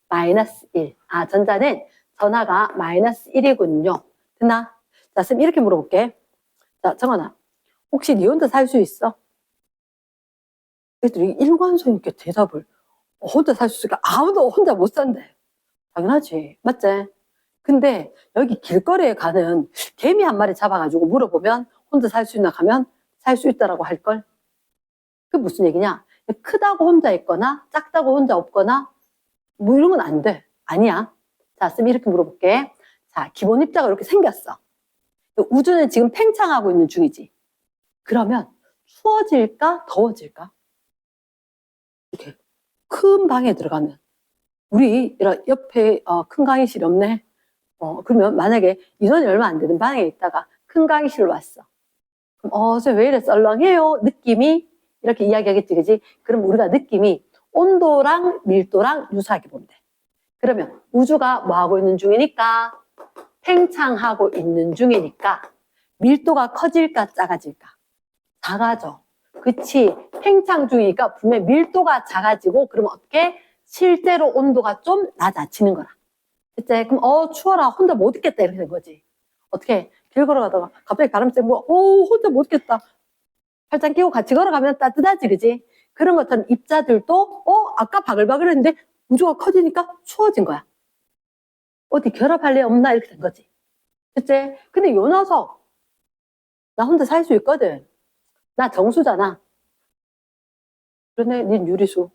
마이너스 1. 아, 전자는 전화가 마이너스 1이군요. 됐나? 자, 쌤 이렇게 물어볼게. 자, 정원아. 혹시 니 혼자 살 수 있어? 애들이 일관성 있게 대답을 혼자 살 수 있을까? 아무도 혼자 못 산대. 당연하지. 맞지? 근데 여기 길거리에 가는 개미 한 마리 잡아가지고 물어보면 혼자 살 수 있나 하면 살 수 있다라고 할걸? 그게 무슨 얘기냐? 크다고 혼자 있거나 작다고 혼자 없거나 뭐 이런 건 안 돼. 아니야. 자, 쌤 이렇게 물어볼게. 자, 기본 입자가 이렇게 생겼어. 우주는 지금 팽창하고 있는 중이지. 그러면 추워질까 더워질까? 이렇게 큰 방에 들어가면 우리 옆에 큰 강의실이 없네. 그러면 만약에 인원이 얼마 안 되는 방에 있다가 큰 강의실을 왔어. 그럼 저 왜 이래 썰렁해요? 느낌이 이렇게 이야기하겠지, 그지? 그럼 우리가 느낌이 온도랑 밀도랑 유사하게 보면 돼. 그러면 우주가 뭐 하고 있는 중이니까? 팽창하고 있는 중이니까 밀도가 커질까 작아질까? 작아져. 그치? 팽창 중이니까 분명 밀도가 작아지고 그러면 어떻게? 실제로 온도가 좀 낮아지는 거라. 그치? 그럼 추워라 혼자 못 있겠다 이렇게 된 거지. 어떻게? 길 걸어가다가 갑자기 바람 쐬고 혼자 못 있겠다. 팔짱 끼고 같이 걸어가면 따뜻하지, 그지? 그런 것처럼 입자들도 아까 바글바글 했는데 우주가 커지니까 추워진 거야. 어디 결합할 래 없나 이렇게 된 거지. 그치? 근데 요 녀석 나 혼자 살 수 있거든. 나 정수잖아. 그러네, 닌 유리수.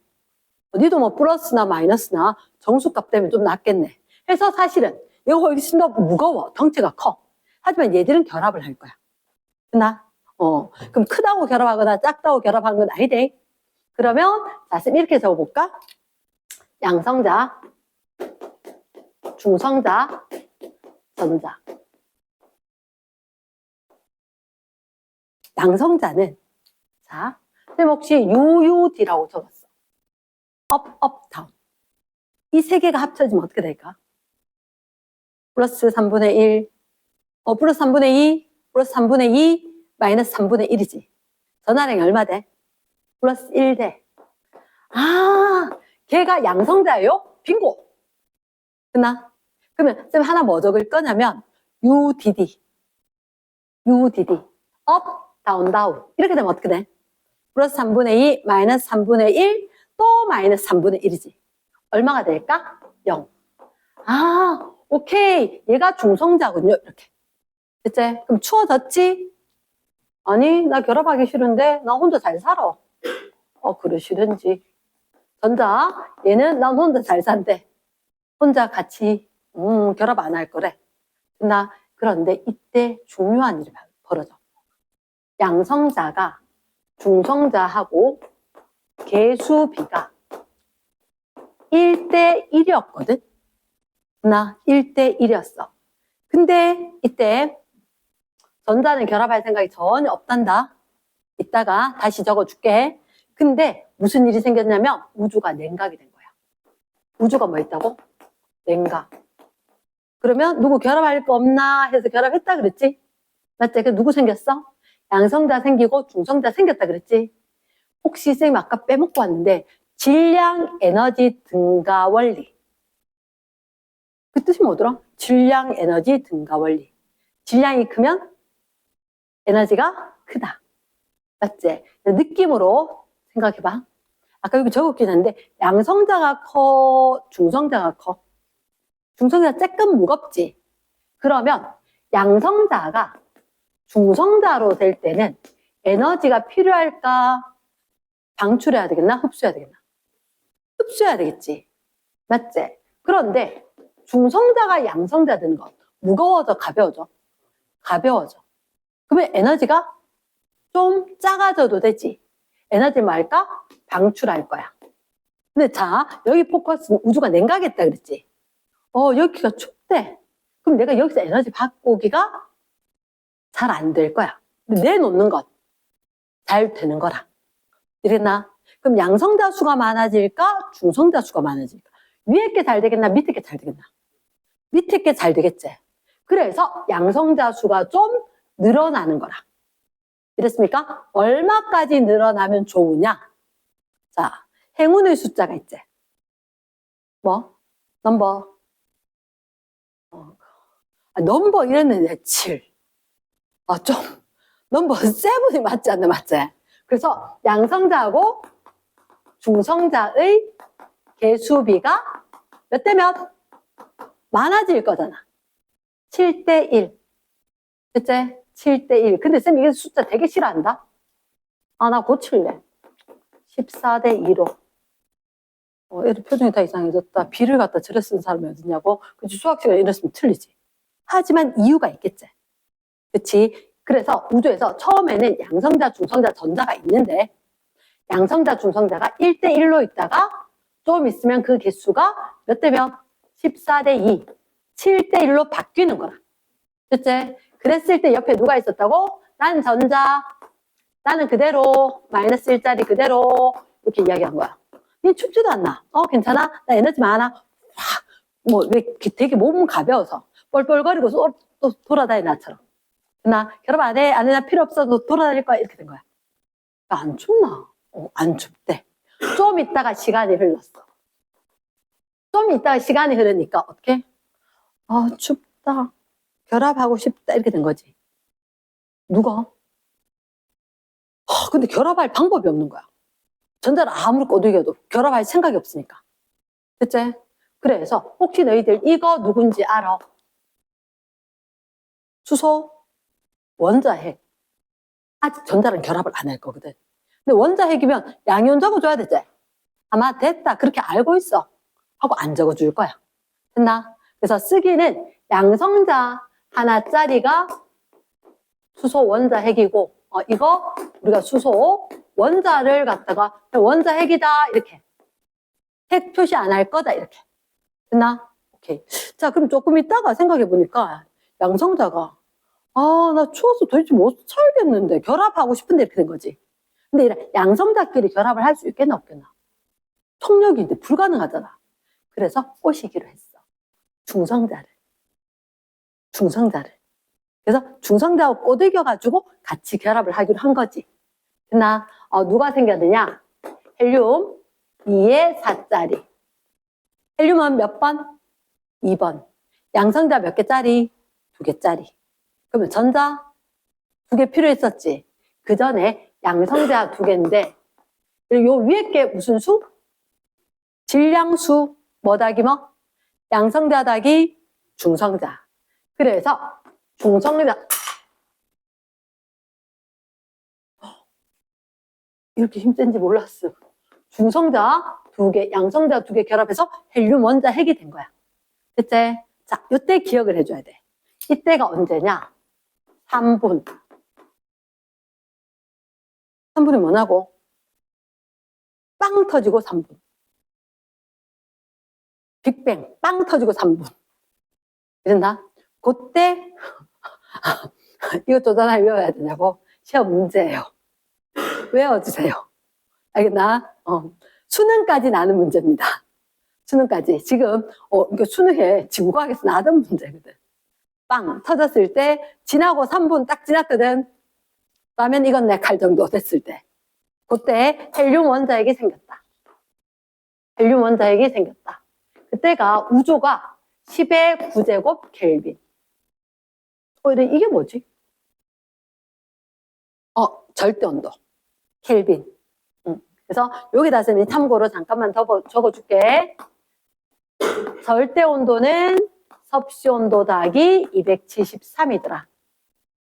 니도 뭐 플러스나 마이너스나 정수값 때문에 좀 낫겠네. 해서 사실은 이거 훨씬 더 무거워. 덩치가 커. 하지만 얘들은 결합을 할 거야. 나? 그럼 크다고 결합하거나 작다고 결합한 건 아니대. 그러면 자, 쌤 이렇게 적어볼까? 양성자, 중성자, 전자. 양성자는 자, 쌤 혹시 UUD라고 적었어. 업, 업, 다운. 이 세 개가 합쳐지면 어떻게 될까? 플러스 3분의 1, 플러스 3분의 2, 플러스 3분의 2, 마이너스 3분의 1이지. 전화량이 얼마 돼? 플러스 1 돼. 아, 걔가 양성자예요? 빙고. 끝나? 그러면 쌤 하나 뭐 적을 거냐면 UDD. UDD. 업, 다운, 다운. 이렇게 되면 어떻게 돼? 플러스 3분의 2, 마이너스 3분의 1, 또 마이너스 3분의 1이지. 얼마가 될까? 0. 아, 오케이. 얘가 중성자군요. 이렇게. 됐지? 그럼 추워졌지? 아니, 나 결합하기 싫은데 나 혼자 잘 살아. 그래, 싫은지. 전자, 얘는 난 혼자 잘 산대. 혼자 같이 결합 안 할 거래. 그런데 이때 중요한 일이 벌어져. 양성자가 중성자하고 개수비가 1대 1이었거든. 1대 1이었어. 근데 이때 전자는 결합할 생각이 전혀 없단다. 이따가 다시 적어줄게. 근데 무슨 일이 생겼냐면 우주가 냉각이 된 거야. 우주가 뭐 있다고? 냉각. 그러면 누구 결합할 거 없나 해서 결합했다 그랬지? 맞지? 그 누구 생겼어? 양성자 생기고 중성자 생겼다 그랬지? 혹시 쌤 아까 빼먹고 왔는데 질량 에너지 증가 원리. 그 뜻이 뭐더라? 질량 에너지 증가 원리. 질량이 크면 에너지가 크다. 맞지? 느낌으로 생각해봐. 아까 여기 적었긴 한데 양성자가 커, 중성자가 커? 중성자가 조금 무겁지? 그러면 양성자가 중성자로 될 때는 에너지가 필요할까? 방출해야 되겠나? 흡수해야 되겠나? 흡수해야 되겠지. 맞지? 그런데 중성자가 양성자 되는 건 무거워져, 가벼워져? 가벼워져. 그러면 에너지가 좀 작아져도 되지. 에너지 뭐 할까? 방출할 거야. 근데 자, 여기 포커스는 우주가 냉각했다 그랬지? 여기가 춥대. 그럼 내가 여기서 에너지 받고 오기가 잘 안 될 거야. 근데 내놓는 것 잘 되는 거라. 이랬나? 그럼 양성자 수가 많아질까? 중성자 수가 많아질까? 위에 게 잘 되겠나? 밑에 게 잘 되겠나? 밑에 게 잘 되겠지? 그래서 양성자 수가 좀 늘어나는 거라. 이랬습니까? 얼마까지 늘어나면 좋으냐? 자, 행운의 숫자가 있지. 뭐? 넘버. 넘버 이랬는데 7. 좀 넘버 7이 맞지 않나? 맞지? 그래서 양성자하고 중성자의 개수비가 몇 대 몇? 많아질 거잖아. 7대 1. 그치? 7대 1. 근데 쌤 이게 숫자 되게 싫어한다? 나 고칠래. 14대 2로. 애들 표정이 다 이상해졌다. B를 갖다 저래 쓴 사람이 어딨냐고. 그치? 수학 시간에 이랬으면 틀리지. 하지만 이유가 있겠지. 그치? 그래서 우주에서 처음에는 양성자, 중성자, 전자가 있는데 양성자, 중성자가 1대 1로 있다가 좀 있으면 그 개수가 몇 대 몇? 14대 2. 7대 1로 바뀌는 거라. 그치? 그랬을 때 옆에 누가 있었다고? 난 전자, 나는 그대로, 마이너스 1짜리 그대로 이렇게 이야기한 거야. 니 춥지도 않나? 괜찮아? 나 에너지 많아? 왜 되게 몸은 가벼워서 뻘뻘거리고 또 돌아다니 나처럼. 나 결혼 안 해? 안 해? 나 필요 없어. 너 돌아다닐 거야. 이렇게 된 거야. 안 춥나? 안 춥대. 좀 있다가 시간이 흘렀어. 좀 있다가 시간이 흐르니까 어떻게? 춥다. 결합하고 싶다. 이렇게 된 거지. 누가? 근데 결합할 방법이 없는 거야. 전자를 아무리 꼬드겨도 결합할 생각이 없으니까. 그치? 그래서 혹시 너희들 이거 누군지 알아? 수소, 원자핵. 아직 전자랑 결합을 안 할 거거든. 근데 원자핵이면 양이온 적어줘야 되지? 아마 됐다. 그렇게 알고 있어. 하고 안 적어줄 거야. 됐나? 그래서 쓰기는 양성자 하나짜리가 수소 원자핵이고, 이거 우리가 수소 원자를 갖다가 원자핵이다. 이렇게. 핵 표시 안 할 거다. 이렇게. 됐나? 오케이. 자, 그럼 조금 있다가 생각해 보니까 양성자가 나 추워서 도대체 못 살겠는데 결합하고 싶은데 이렇게 된 거지. 근데 이래 양성자끼리 결합을 할 수 있겠나 없겠나? 속력인데 불가능하잖아. 그래서 꼬시기로 했어. 중성자를. 그래서 중성자하고 꼬드겨가지고 같이 결합을 하기로 한 거지. 됐나? 누가 생겼느냐? 헬륨 2의 4짜리. 헬륨은 몇 번? 2번. 양성자 몇 개짜리? 2개짜리. 그러면 전자 2개 필요했었지. 그 전에 양성자 2개인데, 요 위에 게 무슨 수? 질량수. 뭐 닭이 뭐? 양성자 닭이 중성자. 그래서 중성자. 이렇게 힘센지 몰랐어. 중성자 2개, 양성자 2개 결합해서 헬륨 원자 핵이 된 거야. 그치? 자, 이때 기억을 해줘야 돼. 이때가 언제냐? 3분. 3분이 뭐냐고? 빵 터지고 3분. 빅뱅, 빵 터지고 3분. 이랬나? 그때, 이거 또 하나 외워야 되냐고? 시험 문제예요. 외워주세요. 알겠나? 수능까지 나는 문제입니다. 수능까지. 지금, 이거 수능에 지구과학에서 나던 문제거든. 빵 터졌을 때, 지나고 3분 딱 지났거든. 그러면 이건 내 칼 정도 됐을 때. 그때 헬륨 원자핵이 생겼다. 헬륨 원자핵이 생겼다. 그때가 우주가 10의 9제곱 켈빈. 이게 뭐지? 절대 온도. 켈빈. 그래서 여기다 쌤이 참고로 잠깐만 더 적어줄게. 절대 온도는 섭씨 온도 더하기 273이더라.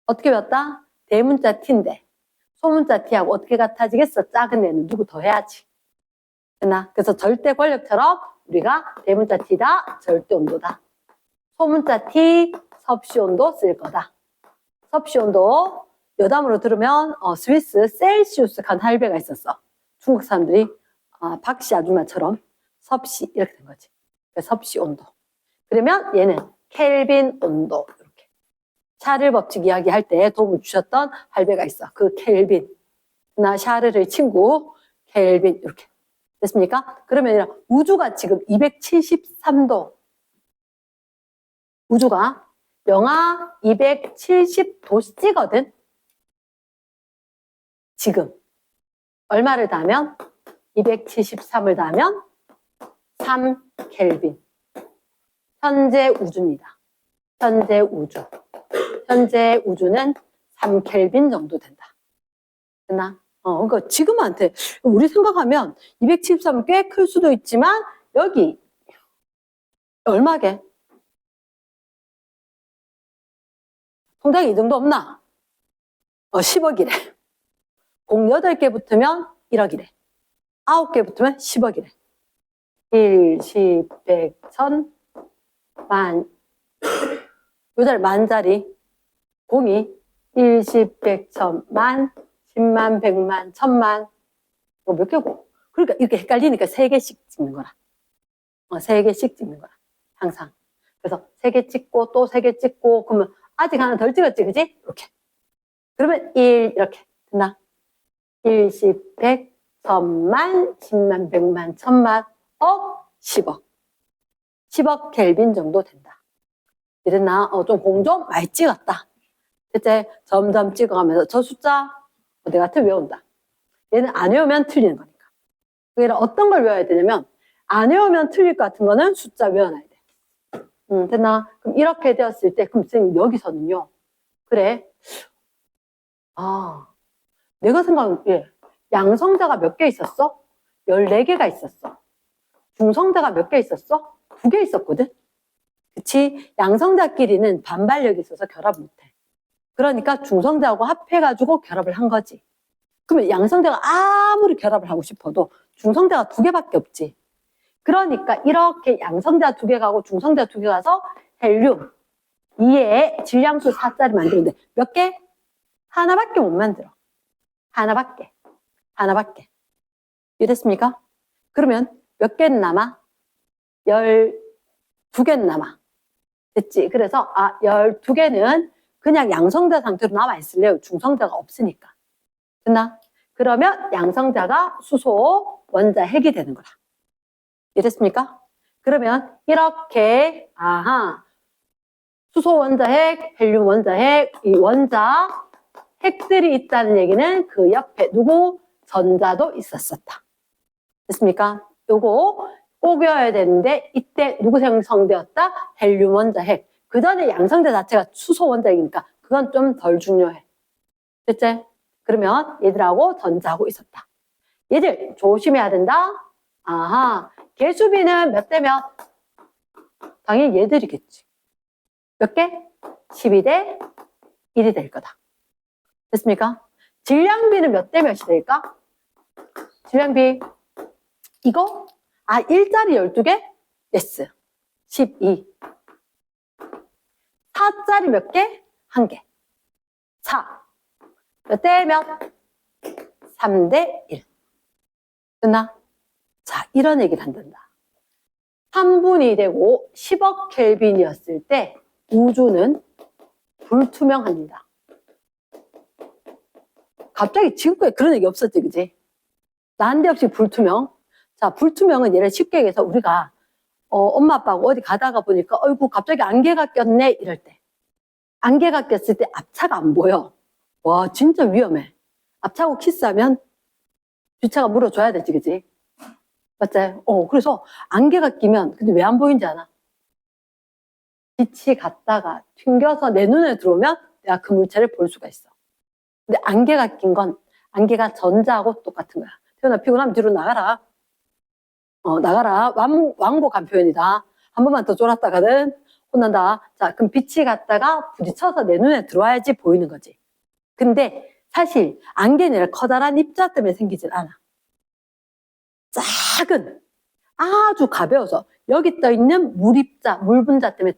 어떻게 배웠다? 대문자 T인데 소문자 T하고 어떻게 같아지겠어? 작은 애는 누구 더 해야지. 됐나? 그래서 절대 권력처럼 우리가 대문자 T다, 절대 온도다. 소문자 T, 섭씨 온도 쓸 거다. 섭씨 온도 여담으로 들으면 스위스 셀시우스 간 할배가 있었어. 중국 사람들이 박씨 아줌마처럼 섭씨 이렇게 된 거지. 섭씨 온도. 그러면 얘는 켈빈 온도 이렇게. 샤를 법칙 이야기할 때 도움을 주셨던 할배가 있어. 그 켈빈. 나 샤르의 친구 켈빈 이렇게. 됐습니까? 그러면 우주가 지금 273도. 우주가 영하 270도씨거든. 지금. 얼마를 더하면? 273을 더하면 3켈빈. 현재 우주입니다. 현재 우주. 현재 우주는 3켈빈 정도 된다. 됐나? 그러니까 지금한테 우리 생각하면 273은 꽤 클 수도 있지만 여기 얼마게? 통장에 이 정도 없나? 10억이래. 공 8개 붙으면 1억이래. 9개 붙으면 10억이래. 1, 10, 100, 1000, 만. 요자리 만자리. 공이 1, 10, 100, 1000, 만, 10만, 100만, 1000만. 이거 몇 개고? 그러니까 이렇게 헷갈리니까 3개씩 찍는 거라. 3개씩 찍는 거라. 항상. 그래서 3개 찍고 또 3개 찍고 그러면 아직 하나 덜 찍었지, 그지? 이렇게. 그러면 1 이렇게 됐나? 1, 10, 100, 1000만, 10만, 100만, 1000만, 억, 10억. 10억 켈빈 정도 된다. 이랬나? 좀 공 좀 많이 찍었다. 이제 점점 찍어가면서 저 숫자 어디 같은 외운다. 얘는 안 외우면 틀리는 거니까. 그래서 어떤 걸 외워야 되냐면 안 외우면 틀릴 것 같은 거는 숫자 외워놔야 돼. 됐나? 그럼 이렇게 되었을 때 그럼 선생님 여기서는요. 그래. 내가 생각하는 양성자가 몇 개 있었어? 14개가 있었어. 중성자가 몇 개 있었어? 2개 있었거든. 그치? 양성자끼리는 반발력이 있어서 결합 못해. 그러니까 중성자하고 합해가지고 결합을 한 거지. 그러면 양성자가 아무리 결합을 하고 싶어도 중성자가 2개밖에 없지. 그러니까 이렇게 양성자 2개 가고 중성자 2개 가서 헬륨 2에 질량수 4짜리 만드는데 몇 개? 하나밖에 못 만들어. 하나밖에. 이해됐습니까? 그러면 몇 개는 남아? 12개는 남아. 됐지? 그래서 12개는 그냥 양성자 상태로 남아있을래요. 중성자가 없으니까. 됐나? 그러면 양성자가 수소 원자핵이 되는 거라. 이해됐습니까? 그러면 이렇게 수소 원자핵, 헬륨 원자핵, 이 원자 핵들이 있다는 얘기는 그 옆에 누구? 전자도 있었었다. 됐습니까? 요거 꼭 외워야 되는데 이때 누구 생성되었다? 헬륨 원자핵. 그 전에 양성자 자체가 수소 원자핵이니까 그건 좀 덜 중요해. 됐지? 그러면 얘들하고 전자하고 있었다. 얘들 조심해야 된다. 개수비는 몇 대 몇? 당연히 얘들이겠지. 몇 개? 12대 1이 될 거다. 됐습니까? 질량비는 몇 대 몇이 될까? 질량비 이거? 1짜리 12개? yes. 12. 4짜리 몇 개? 1개. 4. 몇 대 몇? 3대 1. 됐나? 자, 이런 얘기를 한단다. 3분이 되고 10억 켈빈이었을 때 우주는 불투명합니다. 갑자기 지금까지 그런 얘기 없었지, 그지? 난데없이 불투명. 자, 불투명은 예를 쉽게 얘기해서 우리가 엄마 아빠하고 어디 가다가 보니까 어이구 갑자기 안개가 꼈네 이럴 때. 안개가 꼈을 때 앞차가 안 보여. 와, 진짜 위험해. 앞차하고 키스하면 뒷차가 물어줘야 되지, 그지? 맞지? 그래서 안개가 끼면 근데 왜 안 보이는지 아나? 빛이 갔다가 튕겨서 내 눈에 들어오면 내가 그 물체를 볼 수가 있어. 근데 안개가 낀 건 안개가 전자하고 똑같은 거야. 태연아, 피곤하면 뒤로 나가라. 나가라. 왕복한 표현이다. 한 번만 더 쫄았다가는 혼난다. 자, 그럼 빛이 갔다가 부딪혀서 내 눈에 들어와야지 보이는 거지. 근데 사실 안개는 아니라 커다란 입자 때문에 생기질 않아. 작은 아주 가벼워서 여기 떠있는 물입자, 물분자 때문에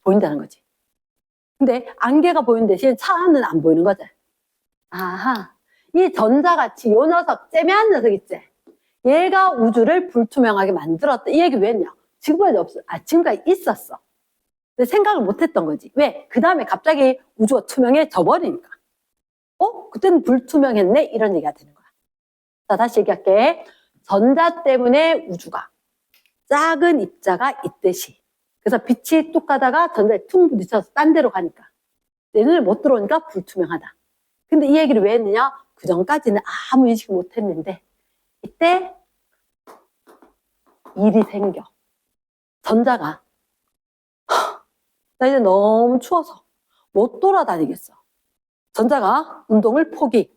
보인다는 거지. 근데 안개가 보이는 대신 차는 안 보이는 거지. 이 전자같이 요 녀석, 째매한 녀석 있지? 얘가 우주를 불투명하게 만들었다. 이 얘기 왜 했냐? 지금까지 없어. 지금까지 있었어. 근데 생각을 못 했던 거지. 왜? 그 다음에 갑자기 우주가 투명해져 버리니까. 그때는 불투명했네? 이런 얘기가 되는 거야. 자, 다시 얘기할게. 전자 때문에 우주가 작은 입자가 있듯이. 그래서 빛이 뚝 가다가 전자에 퉁 부딪혀서 딴 데로 가니까. 내 눈에 못 들어오니까 불투명하다. 근데 이 얘기를 왜 했느냐? 그 전까지는 아무 인식 못 했는데, 이때 일이 생겨. 전자가, 나 이제 너무 추워서 못 돌아다니겠어. 전자가 운동을 포기.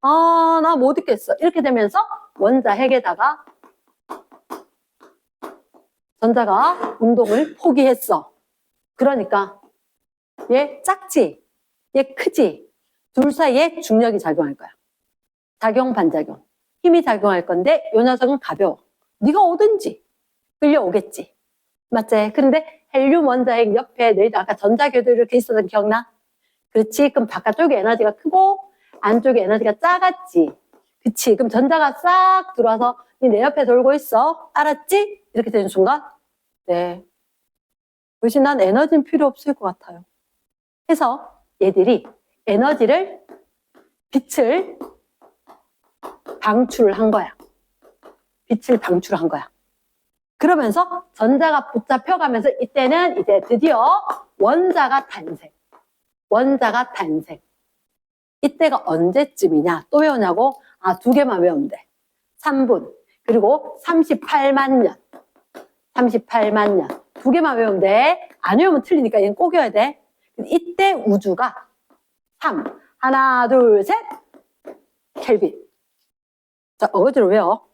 나 못 있겠어. 이렇게 되면서 원자핵에다가 전자가 운동을 포기했어. 그러니까 얘 작지? 얘 크지? 둘 사이에 중력이 작용할 거야. 작용, 반작용. 힘이 작용할 건데 이 녀석은 가벼워. 네가 오든지 끌려오겠지. 맞지? 근데 헬륨 원자핵 옆에 너희들 아까 전자궤도 이렇게 있었던 기억나? 그렇지? 그럼 바깥쪽에 에너지가 크고 안쪽에 에너지가 작았지? 그치? 그럼 전자가 싹 들어와서 내 옆에 돌고 있어. 알았지? 이렇게 되는 순간 네. 역시 난 에너지는 필요 없을 것 같아요. 해서 얘들이 에너지를, 빛을 방출한 거야. 빛을 방출한 거야. 그러면서 전자가 붙잡혀가면서 이때는 이제 드디어 원자가 탄생. 원자가 탄생. 이때가 언제쯤이냐? 또 외우냐고? 두 개만 외우면 돼. 3분. 그리고 38만 년. 38만 년. 두 개만 외우면 돼. 안 외우면 틀리니까 얘는 꼭 외워야 돼. 이때 우주가 3. 하나, 둘, 셋. 켈빈. 자, 어거지로 외워.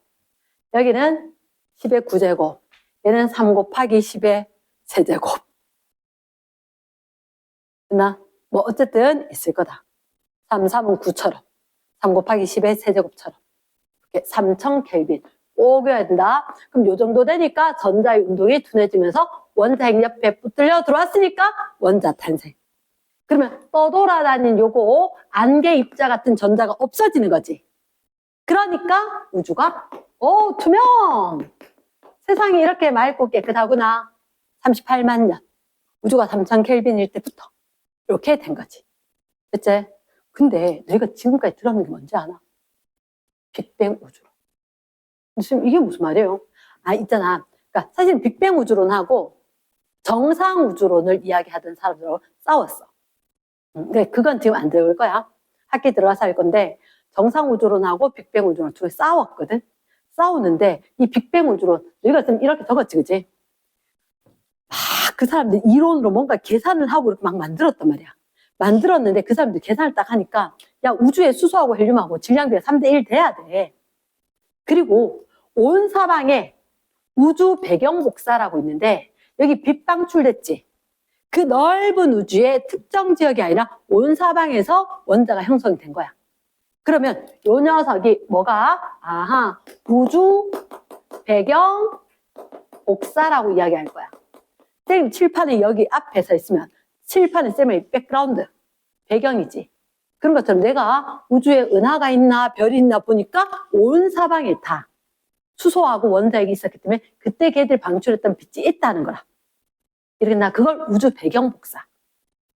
여기는 10의 9제곱. 얘는 3 곱하기 10의 세제곱. 됐나? 뭐 어쨌든 있을 거다. 3, 3은 9처럼. 3 곱하기 10의 세제곱처럼. 이렇게 3000켈빈. 꼭 외워야 된다. 그럼 요 정도 되니까 전자의 운동이 둔해지면서 원자핵 옆에 붙들려 들어왔으니까 원자 탄생. 그러면 떠돌아다닌 요거 안개 입자 같은 전자가 없어지는 거지. 그러니까 우주가 투명! 세상이 이렇게 맑고 깨끗하구나. 38만 년. 우주가 3000켈빈일 때부터 이렇게 된 거지. 됐지? 근데 너희가 지금까지 들었는 게 뭔지 아나? 빅뱅 우주론. 지금 이게 무슨 말이에요? 있잖아. 그러니까 사실 빅뱅 우주론하고 정상 우주론을 이야기하던 사람들하고 싸웠어. 근데 그건 지금 안 들어올 거야. 학기 들어가서 할 건데 정상 우주론하고 빅뱅 우주론 두 개 싸웠거든. 싸우는데 이 빅뱅 우주론 너희가 지금 이렇게 적었지, 그지? 그 사람들 이론으로 뭔가 계산을 하고 이렇게 막 만들었단 말이야. 만들었는데 그 사람들 계산을 딱 하니까 야, 우주의 수소하고 헬륨하고 질량비가 3대1 돼야 돼. 그리고 온 사방에 우주 배경 복사라고 있는데 여기 빛 방출됐지. 그 넓은 우주의 특정 지역이 아니라 온 사방에서 원자가 형성이 된 거야. 그러면 요 녀석이 뭐가? 우주 배경 복사라고 이야기할 거야. 쌤 칠판이 여기 앞에 서 있으면 칠판에 쌤의 백그라운드, 배경이지. 그런 것처럼 내가 우주에 은하가 있나 별이 있나 보니까 온 사방에 다 수소하고 원자핵이 있었기 때문에 그때 걔들 방출했던 빛이 있다는 거라. 이렇게 나 그걸 우주 배경 복사.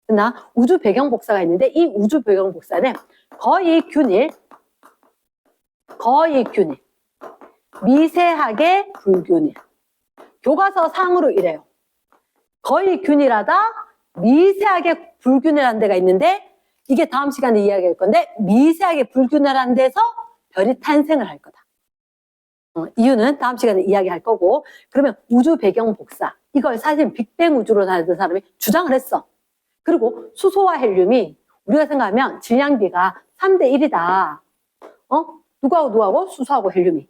나 우주 배경 복사가 있는데 이 우주 배경 복사는 거의 균일, 미세하게 불균일. 교과서 상으로 이래요. 거의 균일하다, 미세하게 불균일한 데가 있는데 이게 다음 시간에 이야기할 건데 미세하게 불균일한 데서 별이 탄생을 할 거다. 이유는 다음 시간에 이야기할 거고. 그러면 우주 배경 복사, 이걸 사실 빅뱅 우주로 다니던 사람이 주장을 했어. 그리고 수소와 헬륨이 우리가 생각하면 질량비가 3대1이다. 누구하고 수소하고 헬륨이.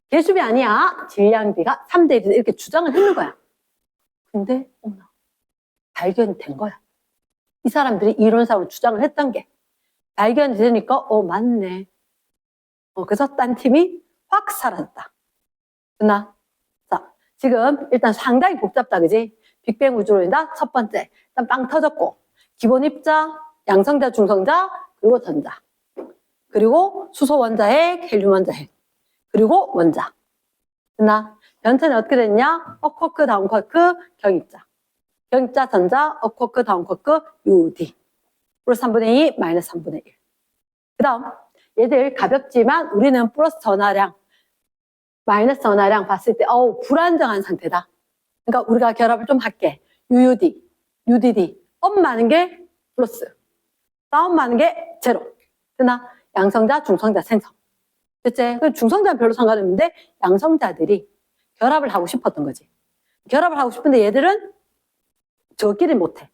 개수비 아니야. 질량비가 3대1이다. 이렇게 주장을 했는 거야. 근데 발견된 거야. 이 사람들이 이론상으로 주장을 했던 게 발견이 되니까 맞네. 그래서 딴 팀이 확 사라졌다. 됐나? 자, 지금 일단 상당히 복잡다, 그지? 빅뱅 우주론이다. 첫 번째, 일단 빵 터졌고 기본 입자, 양성자, 중성자, 그리고 전자, 그리고 수소 원자핵, 헬륨 원자핵, 그리고 원자. 됐나? 변천이 어떻게 됐냐? 업쿼크, 다운쿼크, 경입자. 경입자, 전자, 업쿼크, 다운쿼크, UD. 플러스 3분의 2, 마이너스 3분의 1. 그 다음, 얘들 가볍지만 우리는 플러스 전하량, 마이너스 전하량 봤을 때, 불안정한 상태다. 그러니까 우리가 결합을 좀 할게. UUD, UDD. 업 많은 게 플러스, 다운 많은 게 제로. 됐나? 양성자, 중성자, 생성. 됐지? 중성자는 별로 상관없는데 양성자들이 결합을 하고 싶었던 거지. 결합을 하고 싶은데 얘들은 저끼리 못해.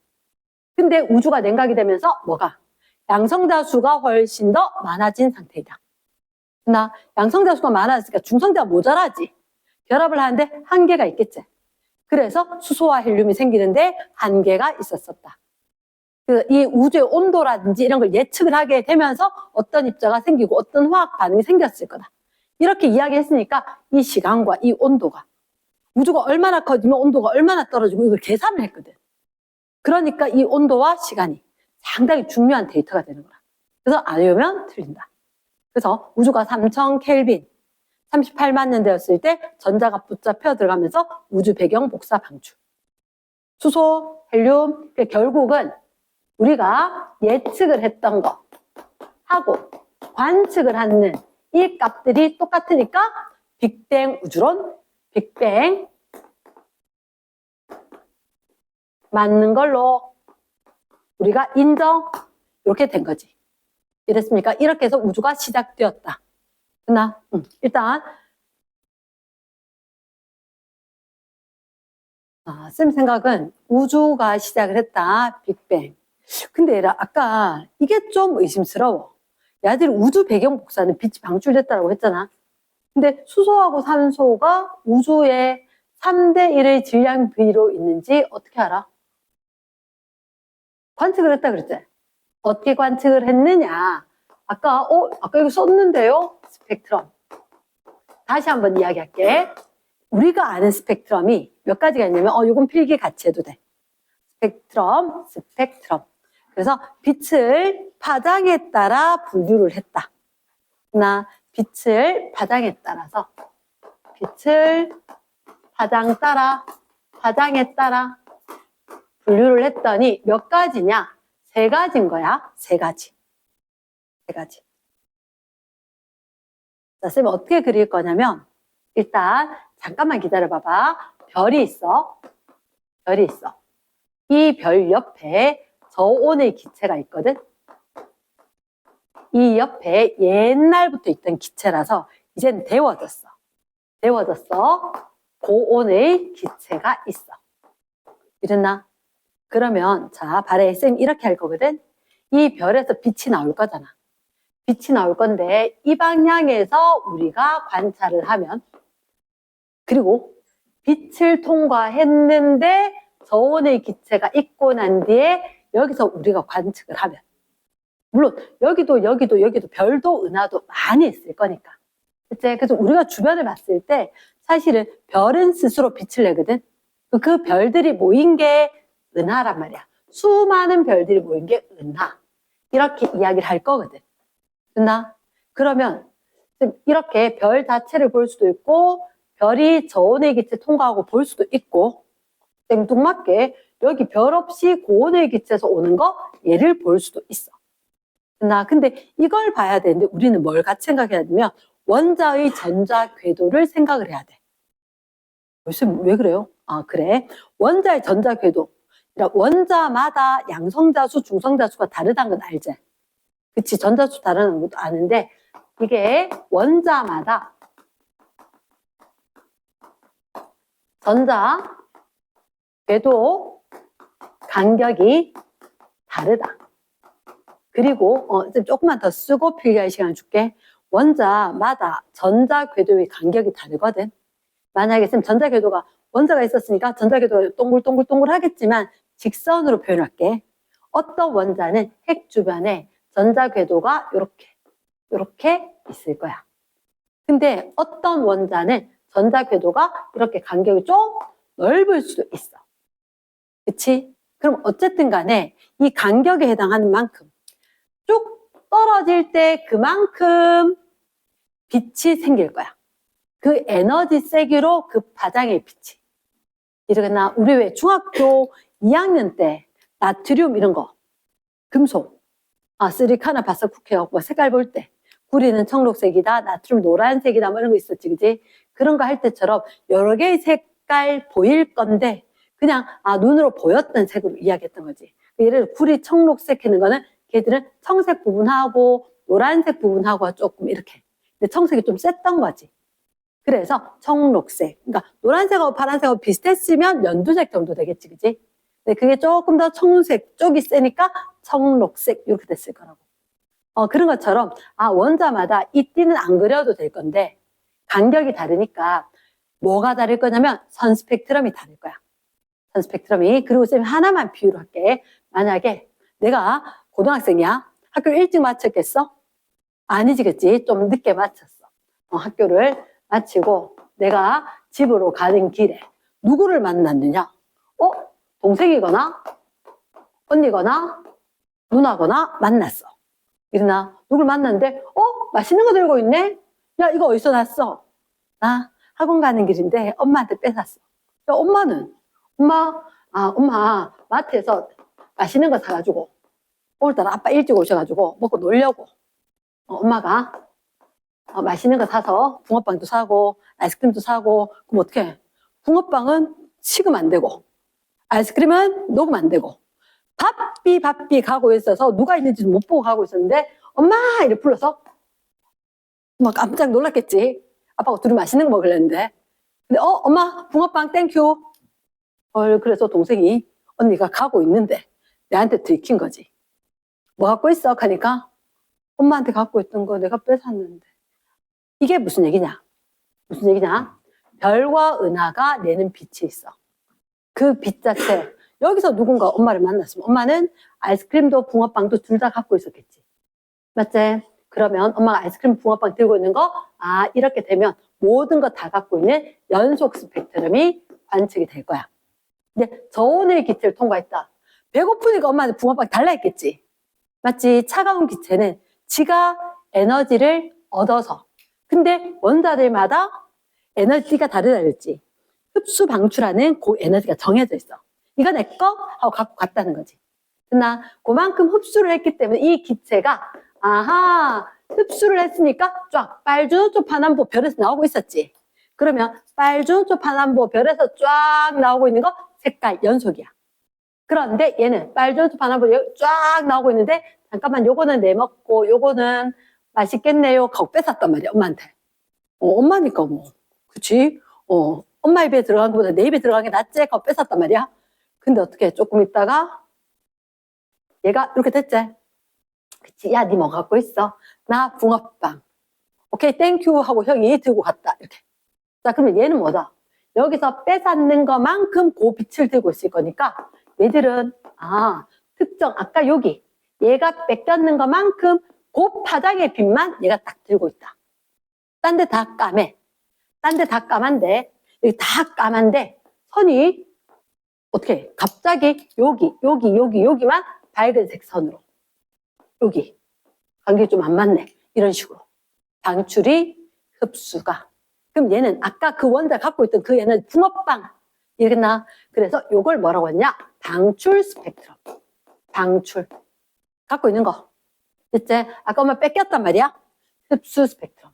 근데 우주가 냉각이 되면서 뭐가? 양성자 수가 훨씬 더 많아진 상태이다. 나 양성자 수가 많아지니까 중성자가 모자라지. 결합을 하는데 한계가 있겠지. 그래서 수소와 헬륨이 생기는데 한계가 있었었다. 이 우주의 온도라든지 이런 걸 예측을 하게 되면서 어떤 입자가 생기고 어떤 화학 반응이 생겼을 거다. 이렇게 이야기했으니까 이 시간과 이 온도가 우주가 얼마나 커지면 온도가 얼마나 떨어지고 이걸 계산을 했거든. 그러니까 이 온도와 시간이 상당히 중요한 데이터가 되는 거야. 그래서 안 외우면 틀린다. 그래서 우주가 3000 켈빈, 38만 년 되었을 때 전자가 붙잡혀 들어가면서 우주 배경 복사 방출. 수소, 헬륨, 결국은 우리가 예측을 했던 거 하고 관측을 하는 이 값들이 똑같으니까 빅뱅 우주론, 빅뱅 맞는 걸로 우리가 인정 이렇게 된 거지. 이랬습니까? 이렇게 해서 우주가 시작되었다. 됐나? 일단 쌤 생각은 우주가 시작을 했다. 빅뱅. 근데 얘라 아까 이게 좀 의심스러워. 야들이 우주 배경 복사는 빛이 방출됐다고 했잖아. 근데 수소하고 산소가 우주의 3대 1의 질량 비로 있는지 어떻게 알아? 관측을 했다 그랬지? 어떻게 관측을 했느냐? 아까 여기 썼는데요? 스펙트럼. 다시 한번 이야기할게. 우리가 아는 스펙트럼이 몇 가지가 있냐면, 이건 필기 같이 해도 돼. 스펙트럼. 그래서 빛을 파장에 따라 분류를 했다. 빛을 파장에 따라서, 빛을 파장에 따라 분류를 했더니 몇 가지냐? 3가지인 거야. 3가지. 자, 쌤이 어떻게 그릴 거냐면, 일단, 잠깐만 기다려봐봐. 별이 있어. 이 별 옆에 저온의 기체가 있거든. 이 옆에 옛날부터 있던 기체라서 이젠 데워졌어. 고온의 기체가 있어. 이랬나? 그러면 자, 발에 쌤 이렇게 할 거거든. 이 별에서 빛이 나올 거잖아. 빛이 나올 건데 이 방향에서 우리가 관찰을 하면, 그리고 빛을 통과했는데 저온의 기체가 있고 난 뒤에 여기서 우리가 관측을 하면, 물론 여기도 별도 은하도 많이 있을 거니까. 그치? 그래서 우리가 주변을 봤을 때 사실은 별은 스스로 빛을 내거든. 그 별들이 모인 게 은하란 말이야. 수많은 별들이 모인 게 은하. 이렇게 이야기를 할 거거든. 됐나? 그러면 이렇게 별 자체를 볼 수도 있고 별이 저온의 기체 통과하고 볼 수도 있고, 생뚱맞게 여기 별 없이 고온의 기체에서 오는 거 얘를 볼 수도 있어. 됐나? 근데 이걸 봐야 되는데 우리는 뭘 같이 생각해야 되냐면 원자의 전자 궤도를 생각을 해야 돼. 왜 그래요? 그래. 원자의 전자 궤도. 원자마다 양성자수, 중성자수가 다르다는 건 알지? 그치? 전자수 다르다는 것도 아는데, 이게 원자마다 전자 궤도 간격이 다르다. 그리고 조금만 더 쓰고 필기할 시간을 줄게. 원자마다 전자 궤도의 간격이 다르거든. 만약에 전자 궤도가 원자가 있었으니까 전자 궤도가 동글동글 하겠지만 직선으로 표현할게. 어떤 원자는 핵 주변에 전자 궤도가 이렇게 있을 거야. 근데 어떤 원자는 전자 궤도가 이렇게 간격이 좀 넓을 수도 있어. 그치? 그럼 어쨌든 간에 이 간격에 해당하는 만큼 쭉 떨어질 때 그만큼 빛이 생길 거야. 그 에너지 세기로 그 파장의 빛이. 이러겠나? 우리 왜 중학교 2학년 때 나트륨 이런 거, 금속, 쓰리카나 바사쿠케하고 색깔 볼 때 구리는 청록색이다, 나트륨 노란색이다 뭐 이런 거 있었지, 그지? 그런 거 할 때처럼 여러 개의 색깔 보일 건데 그냥 눈으로 보였던 색으로 이야기했던 거지. 예를 들어 구리 청록색 하는 거는 걔들은 청색 부분하고 노란색 부분하고 조금 이렇게. 근데 청색이 좀 셌던 거지. 그래서 청록색. 그러니까 노란색하고 파란색하고 비슷했으면 연두색 정도 되겠지, 그지? 근데 그게 조금 더 청색 쪽이 세니까 청록색 이렇게 됐을 거라고. 그런 것처럼 원자마다 이 띠는 안 그려도 될 건데 간격이 다르니까 뭐가 다를 거냐면 선 스펙트럼이 다를 거야. 선 스펙트럼이. 그리고 쌤이 하나만 비유를 할게. 만약에 내가 고등학생이야. 학교를 일찍 마쳤겠어? 아니지, 그치? 좀 늦게 마쳤어. 학교를 마치고 내가 집으로 가는 길에 누구를 만났느냐? 동생이거나 언니거나 누나거나 만났어. 이러나 누굴 만났는데 맛있는 거 들고 있네? 야, 이거 어디서 났어? 나 학원 가는 길인데 엄마한테 뺏었어. 야, 엄마는? 엄마 마트에서 맛있는 거 사가지고 오늘따라 아빠 일찍 오셔가지고 먹고 놀려고 엄마가 맛있는 거 사서 붕어빵도 사고 아이스크림도 사고. 그럼 어떡해? 붕어빵은 식으면 안 되고 아이스크림은 녹으면 안 되고 바삐 가고 있어서 누가 있는지 못 보고 가고 있었는데 엄마! 이렇게 불러서 막 깜짝 놀랐겠지. 아빠가 둘이 맛있는 거 먹으려는데. 근데 엄마 붕어빵 땡큐. 그래서 동생이 언니가 가고 있는데 내한테 들킨 거지. 뭐 갖고 있어? 하니까 엄마한테 갖고 있던 거 내가 뺏었는데. 이게 무슨 얘기냐? 무슨 얘기냐? 별과 은하가 내는 빛이 있어. 그 빛 자체. 여기서 누군가 엄마를 만났으면 엄마는 아이스크림도 붕어빵도 둘 다 갖고 있었겠지. 맞지? 그러면 엄마가 아이스크림 붕어빵 들고 있는 거 이렇게 되면 모든 거 다 갖고 있는 연속 스펙트럼이 관측이 될 거야. 근데 저온의 기체를 통과했다. 배고프니까 엄마한테 붕어빵 달라 했겠지. 맞지? 차가운 기체는 지가 에너지를 얻어서. 근데 원자들마다 에너지가 다르다 그랬지. 흡수 방출하는 그 에너지가 정해져 있어. 이거 내 거? 하고 갖고 갔다는 거지. 그러나 그만큼 흡수를 했기 때문에 이 기체가 흡수를 했으니까 쫙 빨주노초 파남보 별에서 나오고 있었지. 그러면 빨주노초 파남보 별에서 쫙 나오고 있는 거 색깔 연속이야. 그런데 얘는 빨주노초 파남보 쫙 나오고 있는데 잠깐만 요거는 내 먹고 요거는 맛있겠네요 하고 뺏었단 말이야 엄마한테. 엄마니까 뭐 그치? 엄마 입에 들어간 것보다 내 입에 들어간 게 낫지 하고 뺏었단 말이야. 근데 어떻게 조금 있다가 얘가 이렇게 됐지. 그치? 야, 니 뭐 갖고 있어? 나 붕어빵. 오케이, 땡큐 하고 형이 들고 갔다. 이렇게. 자, 그러면 얘는 뭐다? 여기서 뺏었는 것만큼 그 빛을 들고 있을 거니까 얘들은 특정 아까 여기 얘가 뺏겼는 것만큼 그 파장의 빛만 얘가 딱 들고 있다. 딴 데 다 까매. 딴 데 다 까만데 여기 다 까만데 선이 어떻게 갑자기 여기만 밝은색 선으로 여기 간격이 좀 안 맞네 이런 식으로 방출이 흡수가. 그럼 얘는 아까 그 원자 갖고 있던 그 얘는 붕어빵 이랬나? 그래서 요걸 뭐라고 했냐? 방출 스펙트럼. 방출 갖고 있는 거 됐지? 아까 엄마 뺏겼단 말이야. 흡수 스펙트럼.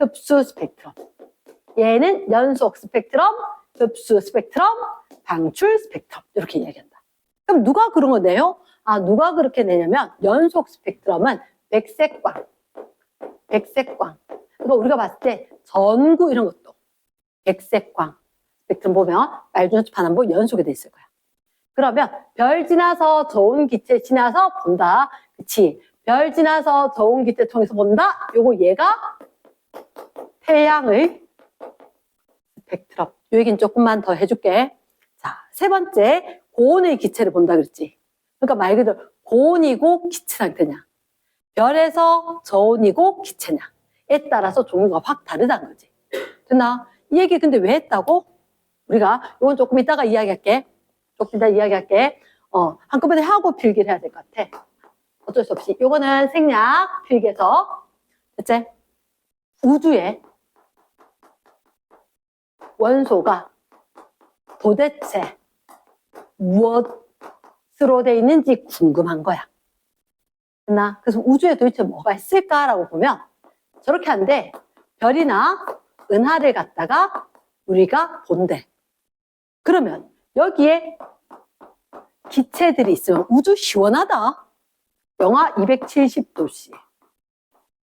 흡수 스펙트럼. 얘는 연속 스펙트럼, 흡수 스펙트럼, 방출 스펙트럼 이렇게 이야기한다. 그럼 누가 그런 거 내요? 누가 그렇게 내냐면 연속 스펙트럼은 백색광. 그러니까 우리가 봤을 때 전구 이런 것도 백색광 스펙트럼 보면 빨주노초 파남보 연속이 돼 있을 거야. 그러면 별 지나서 저온 기체 지나서 본다. 그치? 별 지나서 저온 기체 통해서 본다. 요거 얘가 태양의 스펙트럼. 요 얘기는 조금만 더 해줄게. 자, 세 번째 고온의 기체를 본다 그랬지. 그러니까 말 그대로 고온이고 기체 상태냐, 별에서 저온이고 기체냐에 따라서 종류가 확 다르다는 거지. 됐나? 이 얘기 근데 왜 했다고? 우리가 이건 조금 이따가 이야기할게. 조금 이따 이야기할게. 한꺼번에 하고 필기를 해야 될 것 같아. 어쩔 수 없이. 요거는 생략 필기에서. 됐지? 우주에 원소가 도대체 무엇으로 돼 있는지 궁금한 거야. 그래서 우주에 도대체 뭐가 있을까라고 보면 저렇게 하는데 별이나 은하를 갖다가 우리가 본대. 그러면 여기에 기체들이 있으면 우주 시원하다. 영하 270도씨.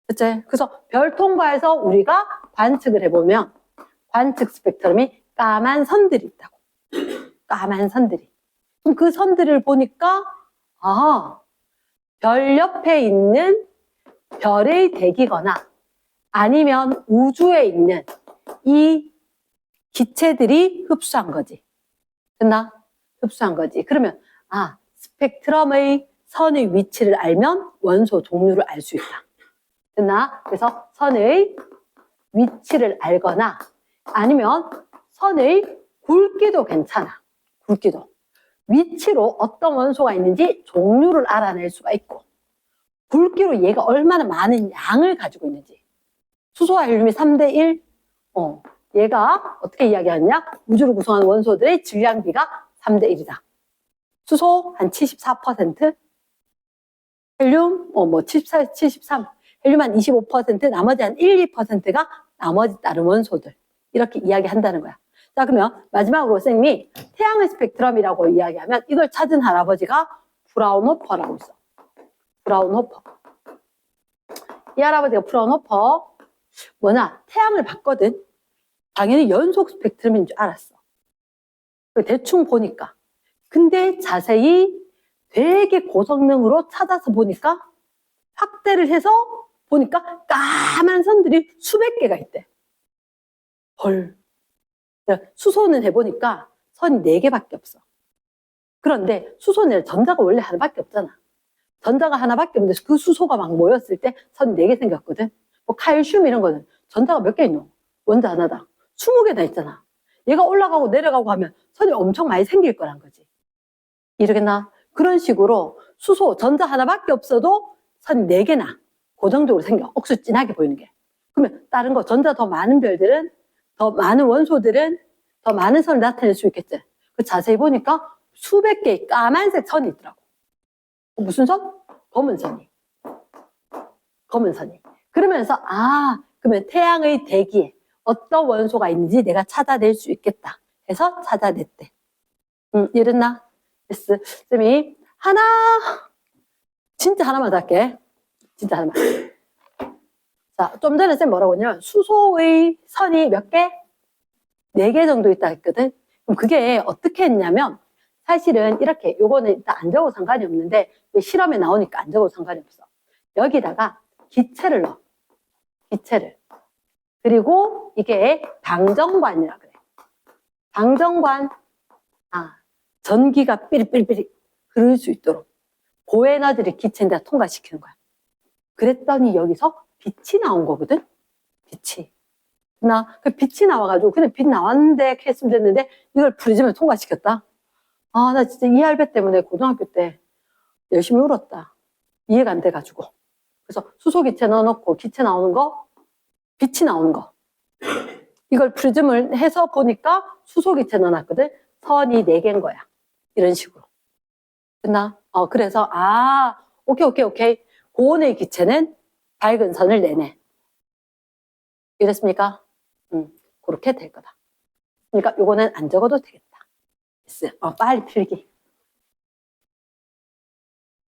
그치? 그래서 별 통과해서 우리가 관측을 해보면 관측 스펙트럼이 까만 선들이 있다고. 까만 선들이. 그럼 그 선들을 보니까 별 옆에 있는 별의 대기거나 아니면 우주에 있는 이 기체들이 흡수한 거지. 됐나? 흡수한 거지. 그러면 스펙트럼의 선의 위치를 알면 원소 종류를 알 수 있다. 됐나? 그래서 선의 위치를 알거나 아니면 선의 굵기도 괜찮아. 굵기도. 위치로 어떤 원소가 있는지 종류를 알아낼 수가 있고 굵기로 얘가 얼마나 많은 양을 가지고 있는지. 수소와 헬륨이 3대1. 얘가 어떻게 이야기하느냐? 우주를 구성하는 원소들의 질량비가 3대1이다. 수소 한 74%, 헬륨 74, 73, 헬륨 한 25%, 나머지 한 1, 2%가 나머지 다른 원소들. 이렇게 이야기한다는 거야. 자, 그러면 마지막으로 선생님이 태양의 스펙트럼이라고 이야기하면 이걸 찾은 할아버지가 프라운호퍼라고 있어. 프라운호퍼. 이 할아버지가 프라운호퍼 뭐냐? 태양을 봤거든. 당연히 연속 스펙트럼인 줄 알았어. 대충 보니까. 근데 자세히 되게 고성능으로 찾아서 보니까 확대를 해서 보니까 까만 선들이 수백 개가 있대. 헐. 수소는 해보니까 선이 4개밖에 없어. 그런데 수소는 전자가 원래 하나밖에 없잖아. 전자가 하나밖에 없는데 그 수소가 막 모였을 때 선이 4개 생겼거든. 뭐 칼슘 이런 거는 전자가 몇 개 있노? 원자 하나당 20개나 있잖아. 얘가 올라가고 내려가고 하면 선이 엄청 많이 생길 거란 거지. 이러겠나? 그런 식으로 수소, 전자 하나밖에 없어도 선이 4개나 고정적으로 생겨. 억수 진하게 보이는 게. 그러면 다른 거, 전자 더 많은 별들은, 더 많은 원소들은 더 많은 선을 나타낼 수 있겠지. 그 자세히 보니까 수백 개의 까만색 선이 있더라고. 무슨 선? 검은 선이. 검은 선이. 그러면서 그러면 태양의 대기에 어떤 원소가 있는지 내가 찾아낼 수 있겠다 해서 찾아냈대. 이랬나? 됐어. 쌤이 진짜 하나만 더 할게. 진짜 하나만. 자, 좀 전에 쌤 뭐라고 했냐면 수소의 선이 몇 개? 4개 정도 있다 했거든. 그럼 그게 어떻게 했냐면 사실은 이렇게 요거는 일단 안 적어도 상관이 없는데 실험에 나오니까 안 적어도 상관이 없어. 여기다가 기체를 넣어. 기체를. 그리고 이게 방정관이라 그래. 방정관. 전기가 삐리삐리삐리 흐를 수 있도록 고에너지를 기체인데 통과시키는 거야. 그랬더니 여기서 빛이 나온 거거든? 빛이. 빛이 나와가지고 그냥 빛 나왔는데 했으면 됐는데 이걸 프리즘을 통과시켰다. 나 진짜 이 할배 때문에 고등학교 때 열심히 울었다. 이해가 안 돼가지고. 그래서 수소기체 넣어놓고 기체 나오는 거, 빛이 나오는 거. 이걸 프리즘을 해서 보니까 수소기체 넣어놨거든? 선이 4개인 거야. 이런 식으로. 됐나? 그래서, 오케이. 고온의 기체는 밝은 선을 내네. 이랬습니까? 그렇게 될 거다. 그러니까 요거는 안 적어도 되겠다. 빨리 필기.